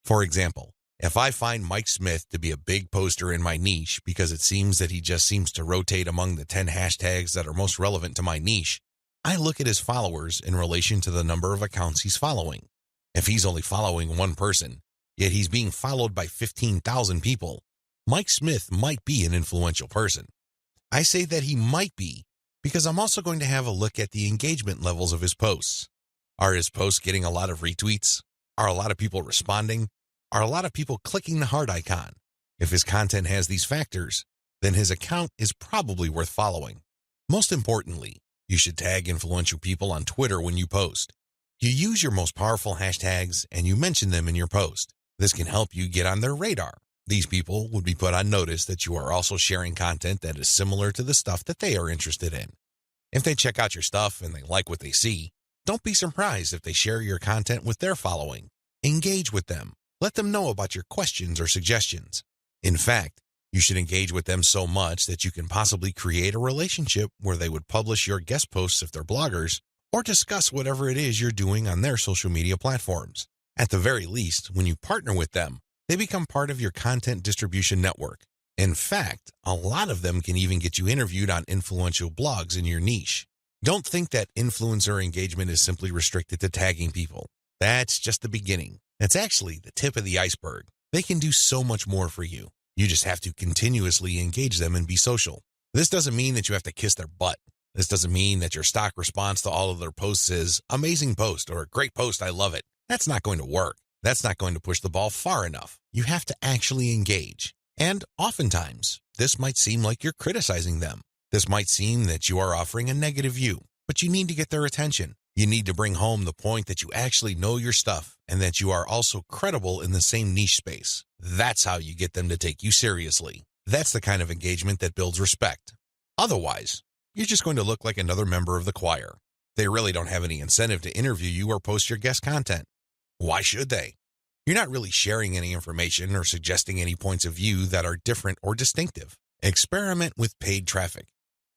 For example, if I find Mike Smith to be a big poster in my niche because it seems that he just seems to rotate among the 10 hashtags that are most relevant to my niche, I look at his followers in relation to the number of accounts he's following. If he's only following one person, yet he's being followed by 15,000 people, Mike Smith might be an influential person. I say that he might be because I'm also going to have a look at the engagement levels of his posts. Are his posts getting a lot of retweets? Are a lot of people responding? Are a lot of people clicking the heart icon? If his content has these factors, then his account is probably worth following. Most importantly, you should tag influential people on Twitter when you post. You use your most powerful hashtags and you mention them in your post. This can help you get on their radar. These people would be put on notice that you are also sharing content that is similar to the stuff that they are interested in. If they check out your stuff and they like what they see, don't be surprised if they share your content with their following. Engage with them. Let them know about your questions or suggestions. In fact, you should engage with them so much that you can possibly create a relationship where they would publish your guest posts if they're bloggers, or discuss whatever it is you're doing on their social media platforms. At the very least, when you partner with them, they become part of your content distribution network. In fact, a lot of them can even get you interviewed on influential blogs in your niche. Don't think that influencer engagement is simply restricted to tagging people. That's just the beginning. That's actually the tip of the iceberg. They can do so much more for you. You just have to continuously engage them and be social. This doesn't mean that you have to kiss their butt. This doesn't mean that your stock response to all of their posts is amazing post or great post, I love it. That's not going to work. That's not going to push the ball far enough. You have to actually engage. And oftentimes, this might seem like you're criticizing them. This might seem that you are offering a negative view, but you need to get their attention. You need to bring home the point that you actually know your stuff and that you are also credible in the same niche space. That's how you get them to take you seriously. That's the kind of engagement that builds respect. Otherwise, you're just going to look like another member of the choir. They really don't have any incentive to interview you or post your guest content. Why should they? You're not really sharing any information or suggesting any points of view that are different or distinctive. Experiment with paid traffic.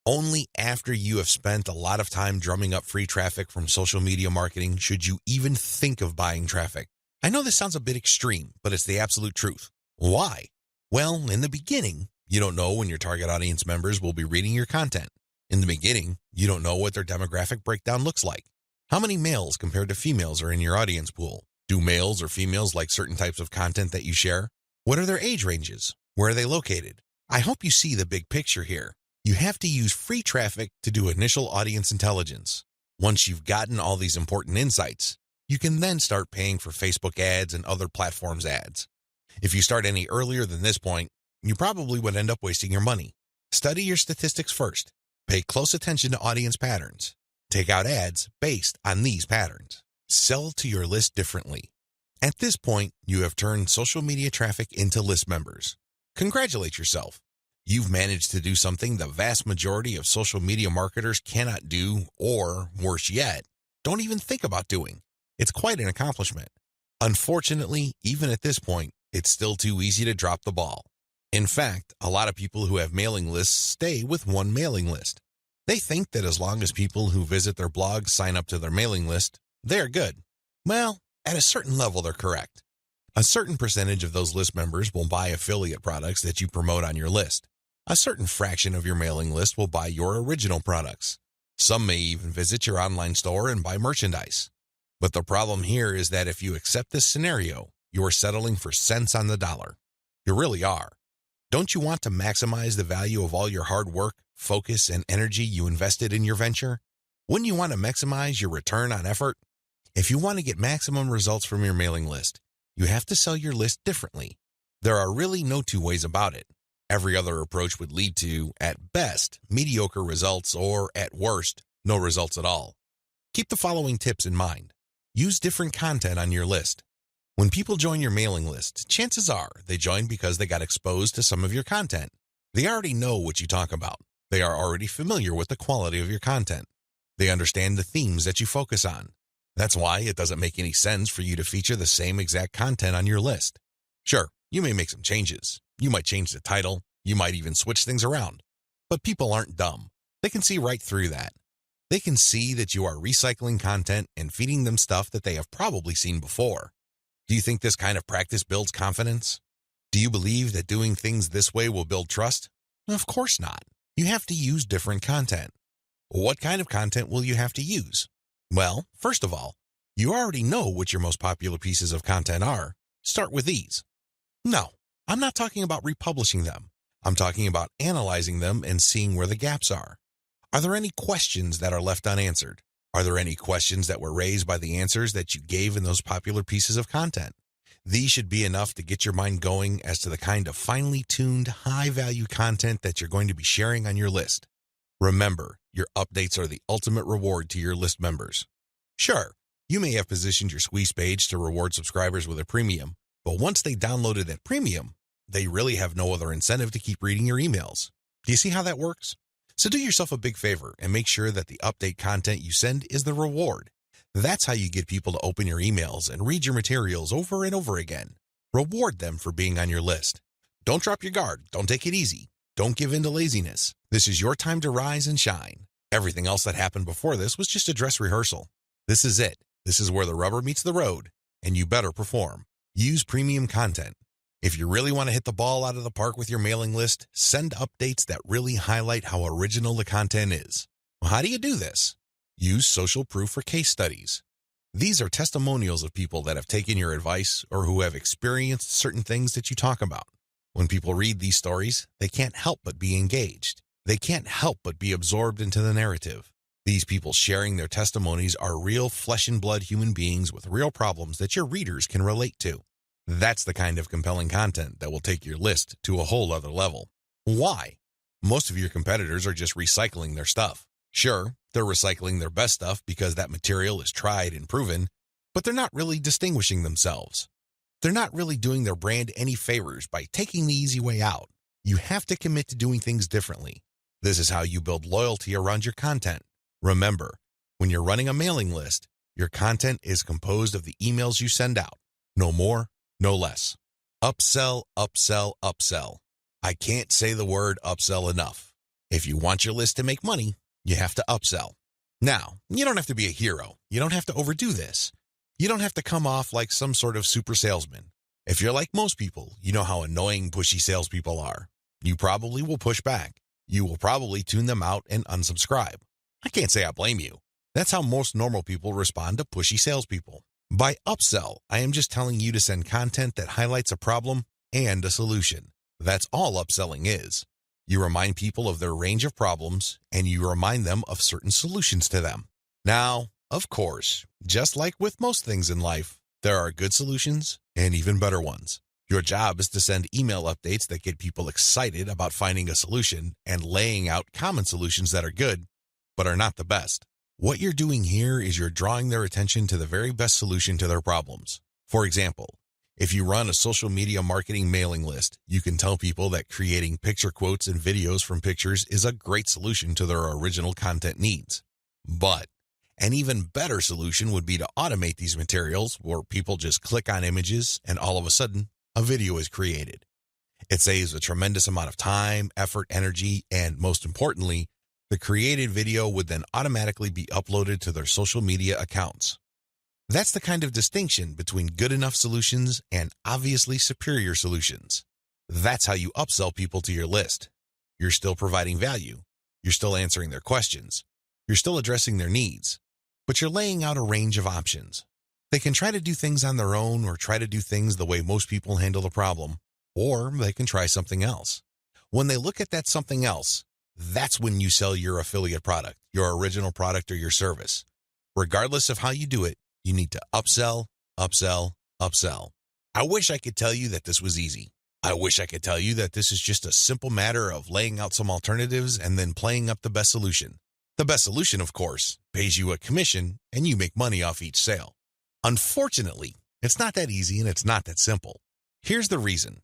Only after you have spent a lot of time drumming up free traffic from social media marketing should you even think of buying traffic. I know this sounds a bit extreme, but it's the absolute truth. Why? Well, in the beginning, you don't know when your target audience members will be reading your content. In the beginning, you don't know what their demographic breakdown looks like. How many males compared to females are in your audience pool? Do males or females like certain types of content that you share? What are their age ranges? Where are they located? I hope you see the big picture here. You have to use free traffic to do initial audience intelligence. Once you've gotten all these important insights, you can then start paying for Facebook ads and other platforms' ads. If you start any earlier than this point, you probably would end up wasting your money. Study your statistics first. Pay close attention to audience patterns. Take out ads based on these patterns. Sell to your list differently. At this point, you have turned social media traffic into list members. Congratulate yourself. You've managed to do something the vast majority of social media marketers cannot do, or, worse yet, don't even think about doing. It's quite an accomplishment. Unfortunately, even at this point, it's still too easy to drop the ball. In fact, a lot of people who have mailing lists stay with one mailing list. They think that as long as people who visit their blog sign up to their mailing list, they're good. Well, at a certain level, they're correct. A certain percentage of those list members will buy affiliate products that you promote on your list. A certain fraction of your mailing list will buy your original products. Some may even visit your online store and buy merchandise. But the problem here is that if you accept this scenario, you are settling for cents on the dollar. You really are. Don't you want to maximize the value of all your hard work, focus, and energy you invested in your venture? Wouldn't you want to maximize your return on effort? If you want to get maximum results from your mailing list, You have to sell your list differently. There are really no two ways about it. Every other approach would lead to, at best, mediocre results or, at worst, no results at all. Keep the following tips in mind. Use different content on your list. When people join your mailing list, chances are they join because they got exposed to some of your content. They already know what you talk about. They are already familiar with the quality of your content. They understand the themes that you focus on. That's why it doesn't make any sense for you to feature the same exact content on your list. Sure, you may make some changes. You might change the title. You might even switch things around. But people aren't dumb. They can see right through that. They can see that you are recycling content and feeding them stuff that they have probably seen before. Do you think this kind of practice builds confidence? Do you believe that doing things this way will build trust? Of course not. You have to use different content. What kind of content will you have to use? Well, first of all, you already know what your most popular pieces of content are. Start with these. No, I'm not talking about republishing them. I'm talking about analyzing them and seeing where the gaps are. Are there any questions that are left unanswered? Are there any questions that were raised by the answers that you gave in those popular pieces of content? These should be enough to get your mind going as to the kind of finely tuned, high-value content that you're going to be sharing on your list. Remember, your updates are the ultimate reward to your list members. Sure, you may have positioned your squeeze page to reward subscribers with a premium, but once they downloaded that premium, they really have no other incentive to keep reading your emails. Do you see how that works? So do yourself a big favor and make sure that the update content you send is the reward. That's how you get people to open your emails and read your materials over and over again. Reward them for being on your list. Don't drop your guard. Don't take it easy. Don't give in to laziness. This is your time to rise and shine. Everything else that happened before this was just a dress rehearsal. This is it. This is where the rubber meets the road, and you better perform. Use premium content. If you really want to hit the ball out of the park with your mailing list, send updates that really highlight how original the content is. Well, how do you do this? Use social proof for case studies. These are testimonials of people that have taken your advice or who have experienced certain things that you talk about. When people read these stories, they can't help but be engaged. They can't help but be absorbed into the narrative. These people sharing their testimonies are real flesh and blood human beings with real problems that your readers can relate to. That's the kind of compelling content that will take your list to a whole other level. Why? Most of your competitors are just recycling their stuff. Sure, they're recycling their best stuff because that material is tried and proven, but they're not really distinguishing themselves. They're not really doing their brand any favors by taking the easy way out. You have to commit to doing things differently. This is how you build loyalty around your content. Remember, when you're running a mailing list, your content is composed of the emails you send out. No more, no less. Upsell, upsell, upsell. I can't say the word upsell enough. If you want your list to make money, you have to upsell. Now, you don't have to be a hero. You don't have to overdo this. You don't have to come off like some sort of super salesman. If you're like most people, you know how annoying, pushy salespeople are. You probably will push back. You will probably tune them out and unsubscribe. I can't say I blame you. That's how most normal people respond to pushy salespeople. By upsell, I am just telling you to send content that highlights a problem and a solution. That's all upselling is. You remind people of their range of problems, and you remind them of certain solutions to them. Now, of course, just like with most things in life, there are good solutions and even better ones. Your job is to send email updates that get people excited about finding a solution and laying out common solutions that are good, but are not the best. What you're doing here is you're drawing their attention to the very best solution to their problems. For example, if you run a social media marketing mailing list, you can tell people that creating picture quotes and videos from pictures is a great solution to their original content needs. But an even better solution would be to automate these materials where people just click on images and all of a sudden, a video is created. It saves a tremendous amount of time, effort, energy, and most importantly, the created video would then automatically be uploaded to their social media accounts. That's the kind of distinction between good enough solutions and obviously superior solutions. That's how you upsell people to your list. You're still providing value. You're still answering their questions. You're still addressing their needs. But you're laying out a range of options. They can try to do things on their own or try to do things the way most people handle the problem, or they can try something else. When they look at that something else, that's when you sell your affiliate product, your original product, or your service. Regardless of how you do it, you need to upsell, upsell, upsell. I wish I could tell you that this was easy. I wish I could tell you that this is just a simple matter of laying out some alternatives and then playing up the best solution. The best solution, of course, pays you a commission and you make money off each sale. Unfortunately, it's not that easy and it's not that simple. Here's the reason.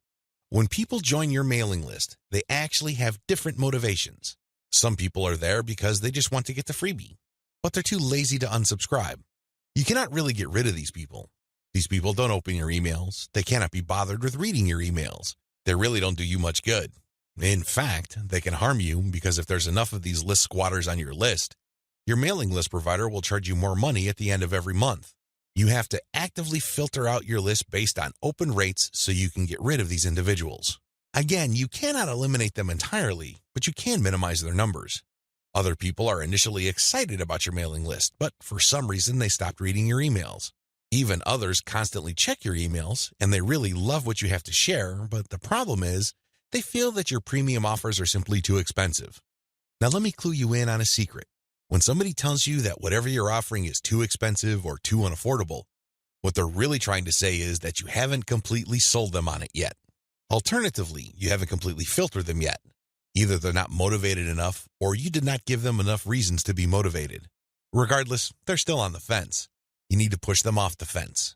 When people join your mailing list, they actually have different motivations. Some people are there because they just want to get the freebie, but they're too lazy to unsubscribe. You cannot really get rid of these people. These people don't open your emails. They cannot be bothered with reading your emails. They really don't do you much good. In fact, they can harm you because if there's enough of these list squatters on your list, your mailing list provider will charge you more money at the end of every month. You have to actively filter out your list based on open rates so you can get rid of these individuals. Again, you cannot eliminate them entirely, but you can minimize their numbers. Other people are initially excited about your mailing list, but for some reason they stopped reading your emails. Even others constantly check your emails, and they really love what you have to share, but the problem is they feel that your premium offers are simply too expensive. Now let me clue you in on a secret. When somebody tells you that whatever you're offering is too expensive or too unaffordable, what they're really trying to say is that you haven't completely sold them on it yet. Alternatively, you haven't completely filtered them yet. Either they're not motivated enough, or you did not give them enough reasons to be motivated. Regardless, they're still on the fence. You need to push them off the fence.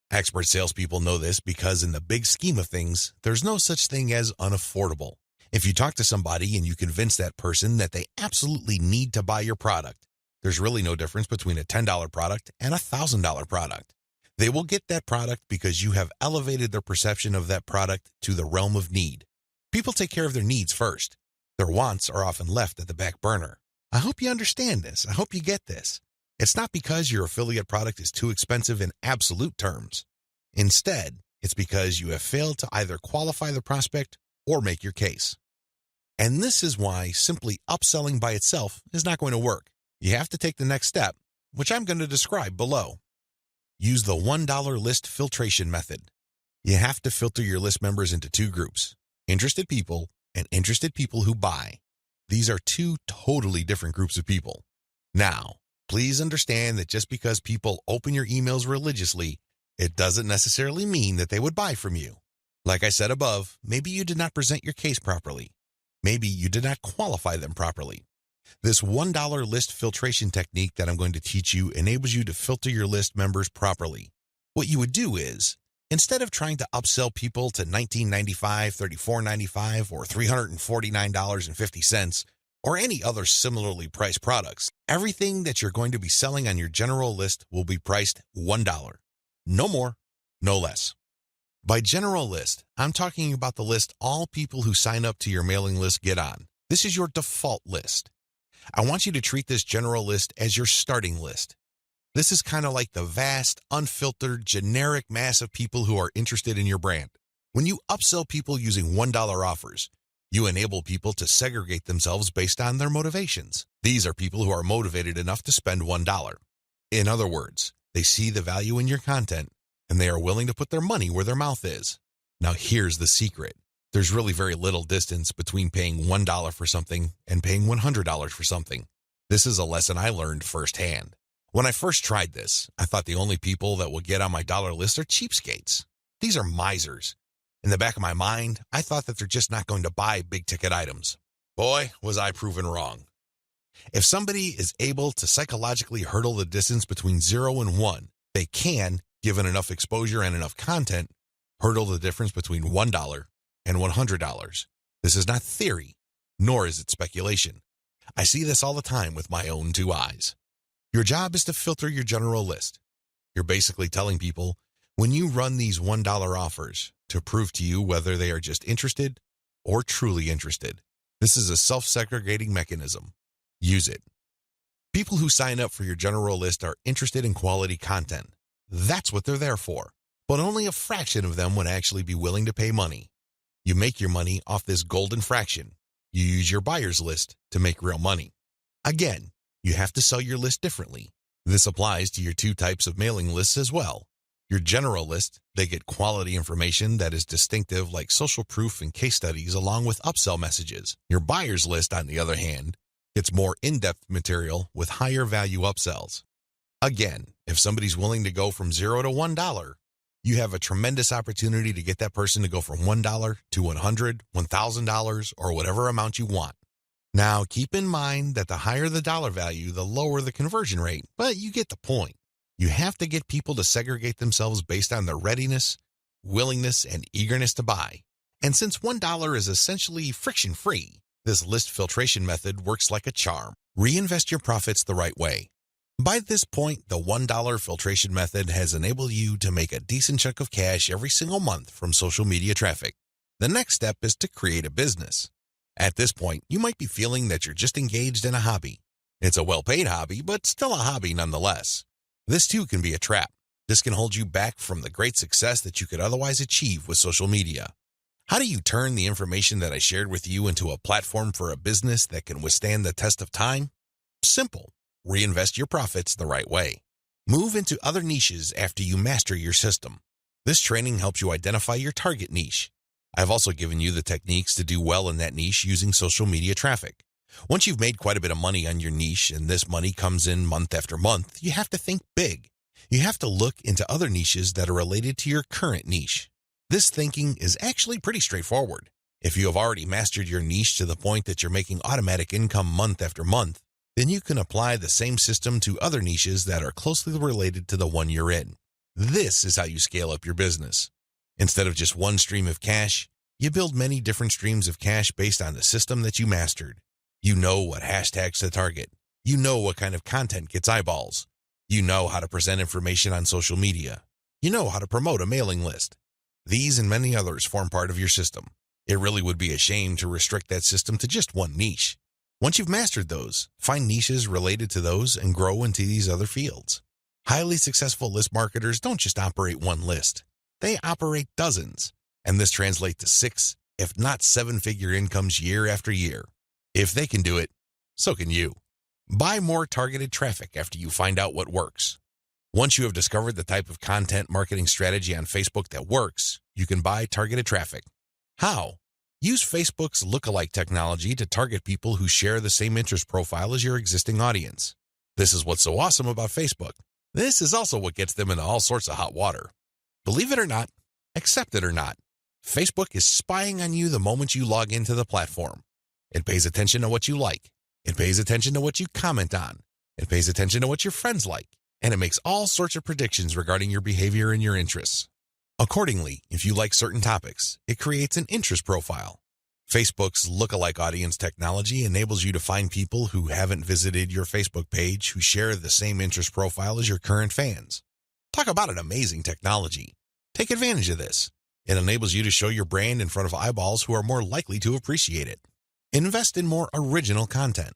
Expert salespeople know this because in the big scheme of things, there's no such thing as unaffordable. If you talk to somebody and you convince that person that they absolutely need to buy your product, there's really no difference between a $10 product and a $1,000 product. They will get that product because you have elevated their perception of that product to the realm of need. People take care of their needs first. Their wants are often left at the back burner. I hope you understand this. I hope you get this. It's not because your affiliate product is too expensive in absolute terms. Instead, it's because you have failed to either qualify the prospect or make your case. And this is why simply upselling by itself is not going to work. You have to take the next step, which I'm going to describe below. Use the $1 list filtration method. You have to filter your list members into two groups, interested people and interested people who buy. These are two totally different groups of people. Now, please understand that just because people open your emails religiously, it doesn't necessarily mean that they would buy from you. Like I said above, maybe you did not present your case properly. Maybe you did not qualify them properly. This $1 list filtration technique that I'm going to teach you enables you to filter your list members properly. What you would do is, instead of trying to upsell people to $19.95, $34.95, or $349.50, or any other similarly priced products, everything that you're going to be selling on your general list will be priced $1. No more, no less. By general list, I'm talking about the list all people who sign up to your mailing list get on. This is your default list. I want you to treat this general list as your starting list. This is kind of like the vast, unfiltered, generic mass of people who are interested in your brand. When you upsell people using $1 offers, you enable people to segregate themselves based on their motivations. These are people who are motivated enough to spend $1. In other words, they see the value in your content, and they are willing to put their money where their mouth is. Now here's the secret. There's really very little distance between paying $1 for something and paying $100 for something. This is a lesson I learned firsthand. When I first tried this, I thought the only people that will get on my dollar list are cheapskates. These are misers. In the back of my mind, I thought that they're just not going to buy big-ticket items. Boy, was I proven wrong. If somebody is able to psychologically hurdle the distance between 0 and 1, they can, given enough exposure and enough content, hurdle the difference between $1 and $100. This is not theory, nor is it speculation. I see this all the time with my own two eyes. Your job is to filter your general list. You're basically telling people, when you run these $1 offers, to prove to you whether they are just interested or truly interested. This is a self-segregating mechanism. Use it. People who sign up for your general list are interested in quality content. That's what they're there for. But only a fraction of them would actually be willing to pay money. You make your money off this golden fraction. You use your buyer's list to make real money. Again, you have to sell your list differently. This applies to your two types of mailing lists as well. Your general list, they get quality information that is distinctive like social proof and case studies along with upsell messages. Your buyer's list, on the other hand, gets more in-depth material with higher value upsells. Again, if somebody's willing to go from $0 to $1, you have a tremendous opportunity to get that person to go from $1 to $100, $1,000, or whatever amount you want. Now, keep in mind that the higher the dollar value, the lower the conversion rate, but you get the point. You have to get people to segregate themselves based on their readiness, willingness, and eagerness to buy. And since $1 is essentially friction-free, this list filtration method works like a charm. Reinvest your profits the right way. By this point, the $1 filtration method has enabled you to make a decent chunk of cash every single month from social media traffic. The next step is to create a business. At this point, you might be feeling that you're just engaged in a hobby. It's a well-paid hobby, but still a hobby nonetheless. This too can be a trap. This can hold you back from the great success that you could otherwise achieve with social media. How do you turn the information that I shared with you into a platform for a business that can withstand the test of time? Simple. Reinvest your profits the right way. Move into other niches after you master your system. This training helps you identify your target niche. I've also given you the techniques to do well in that niche using social media traffic. Once you've made quite a bit of money on your niche and this money comes in month after month, you have to think big. You have to look into other niches that are related to your current niche. This thinking is actually pretty straightforward. If you have already mastered your niche to the point that you're making automatic income month after month, then you can apply the same system to other niches that are closely related to the one you're in. This is how you scale up your business. Instead of just one stream of cash, you build many different streams of cash based on the system that you mastered. You know what hashtags to target. You know what kind of content gets eyeballs. You know how to present information on social media. You know how to promote a mailing list. These and many others form part of your system. It really would be a shame to restrict that system to just one niche. Once you've mastered those, find niches related to those and grow into these other fields. Highly successful list marketers don't just operate one list. They operate dozens, and this translates to 6, if not 7-figure incomes year after year. If they can do it, so can you. Buy more targeted traffic after you find out what works. Once you have discovered the type of content marketing strategy on Facebook that works, you can buy targeted traffic. How? Use Facebook's lookalike technology to target people who share the same interest profile as your existing audience. This is what's so awesome about Facebook. This is also what gets them into all sorts of hot water. Believe it or not, accept it or not, Facebook is spying on you the moment you log into the platform. It pays attention to what you like. It pays attention to what you comment on. It pays attention to what your friends like. And it makes all sorts of predictions regarding your behavior and your interests. Accordingly, if you like certain topics, it creates an interest profile. Facebook's lookalike audience technology enables you to find people who haven't visited your Facebook page who share the same interest profile as your current fans. Talk about an amazing technology. Take advantage of this. It enables you to show your brand in front of eyeballs who are more likely to appreciate it. Invest in more original content.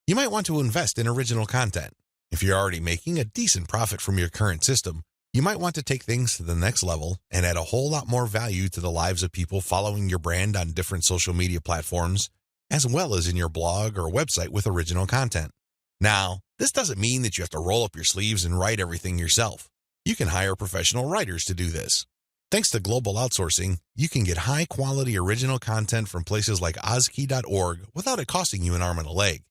You might want to invest in original content. If you're already making a decent profit from your current system, you might want to take things to the next level and add a whole lot more value to the lives of people following your brand on different social media platforms, as well as in your blog or website with original content. Now, this doesn't mean that you have to roll up your sleeves and write everything yourself. You can hire professional writers to do this. Thanks to global outsourcing, you can get high-quality original content from places like Ozkey.org without it costing you an arm and a leg.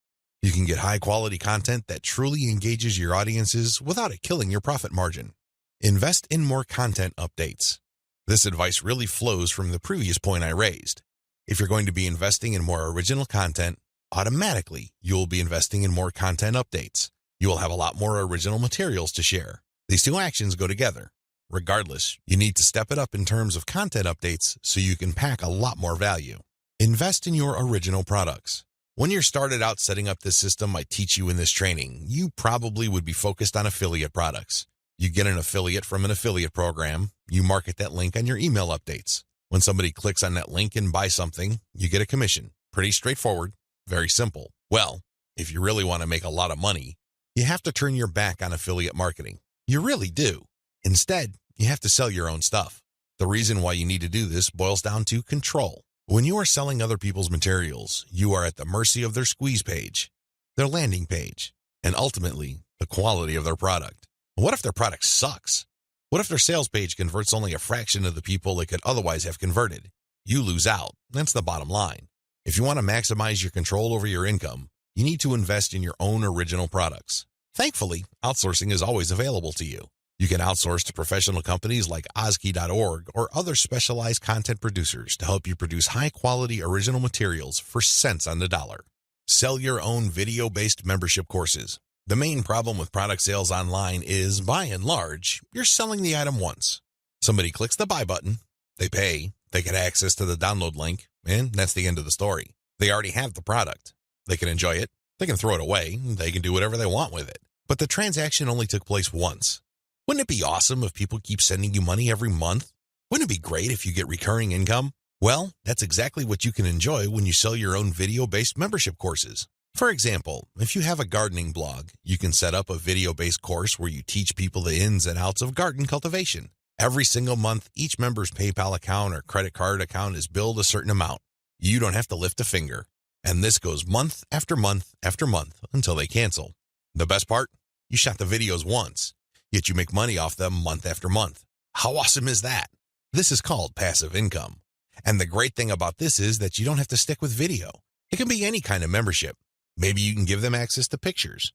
You can get high-quality content that truly engages your audiences without it killing your profit margin. Invest in more content updates. This advice really flows from the previous point I raised. If you're going to be investing in more original content, automatically you'll be investing in more content updates. You will have a lot more original materials to share. These two actions go together. Regardless, you need to step it up in terms of content updates so you can pack a lot more value. Invest in your original products. When you're started out setting up this system I teach you in this training, you probably would be focused on affiliate products. You get an affiliate from an affiliate program, you market that link on your email updates. When somebody clicks on that link and buys something, you get a commission. Pretty straightforward, very simple. Well, if you really want to make a lot of money, you have to turn your back on affiliate marketing. You really do. Instead, you have to sell your own stuff. The reason why you need to do this boils down to control. When you are selling other people's materials, you are at the mercy of their squeeze page, their landing page, and ultimately, the quality of their product. What if their product sucks? What if their sales page converts only a fraction of the people it could otherwise have converted? You lose out. That's the bottom line. If you want to maximize your control over your income, you need to invest in your own original products. Thankfully, outsourcing is always available to you. You can outsource to professional companies like Ozkey.org or other specialized content producers to help you produce high-quality original materials for cents on the dollar. Sell your own video-based membership courses. The main problem with product sales online is, by and large, you're selling the item once. Somebody clicks the buy button, they pay, they get access to the download link, and that's the end of the story. They already have the product. They can enjoy it, they can throw it away, they can do whatever they want with it. But the transaction only took place once. Wouldn't it be awesome if people keep sending you money every month? Wouldn't it be great if you get recurring income? Well, that's exactly what you can enjoy when you sell your own video-based membership courses. For example, if you have a gardening blog, you can set up a video-based course where you teach people the ins and outs of garden cultivation. Every single month, each member's PayPal account or credit card account is billed a certain amount. You don't have to lift a finger. And this goes month after month after month until they cancel. The best part? You shot the videos once, yet you make money off them month after month. How awesome is that? This is called passive income. And the great thing about this is that you don't have to stick with video. It can be any kind of membership. Maybe you can give them access to pictures.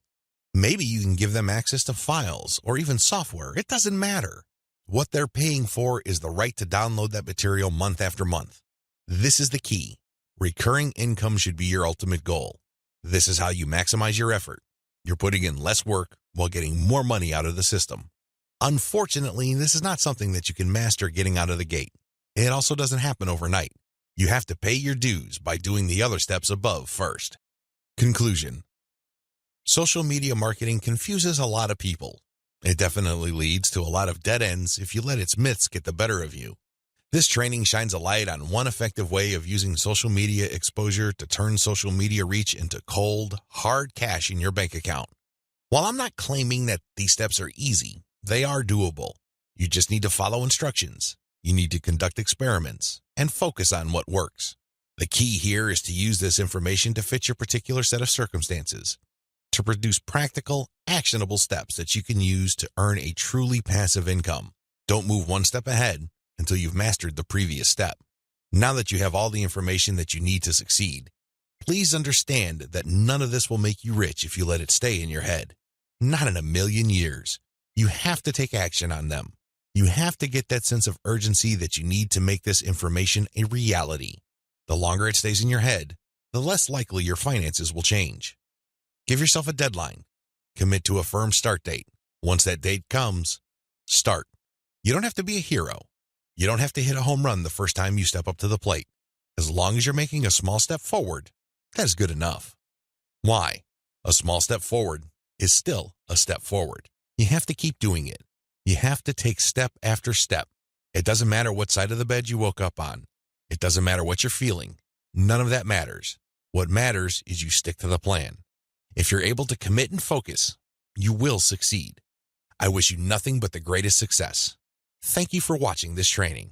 Maybe you can give them access to files or even software. It doesn't matter. What they're paying for is the right to download that material month after month. This is the key. Recurring income should be your ultimate goal. This is how you maximize your effort. You're putting in less work while getting more money out of the system. Unfortunately, this is not something that you can master getting out of the gate. It also doesn't happen overnight. You have to pay your dues by doing the other steps above first. Conclusion. Social media marketing confuses a lot of people. It definitely leads to a lot of dead ends if you let its myths get the better of you. This training shines a light on one effective way of using social media exposure to turn social media reach into cold, hard cash in your bank account. While I'm not claiming that these steps are easy, they are doable. You just need to follow instructions. You need to conduct experiments and focus on what works. The key here is to use this information to fit your particular set of circumstances, to produce practical, actionable steps that you can use to earn a truly passive income. Don't move one step ahead until you've mastered the previous step. Now that you have all the information that you need to succeed, please understand that none of this will make you rich if you let it stay in your head. Not in a million years. You have to take action on them. You have to get that sense of urgency that you need to make this information a reality. The longer it stays in your head, the less likely your finances will change. Give yourself a deadline. Commit to a firm start date. Once that date comes, start. You don't have to be a hero. You don't have to hit a home run the first time you step up to the plate. As long as you're making a small step forward, that is good enough. Why? A small step forward is still a step forward. You have to keep doing it. You have to take step after step. It doesn't matter what side of the bed you woke up on. It doesn't matter what you're feeling. None of that matters. What matters is you stick to the plan. If you're able to commit and focus, you will succeed. I wish you nothing but the greatest success. Thank you for watching this training.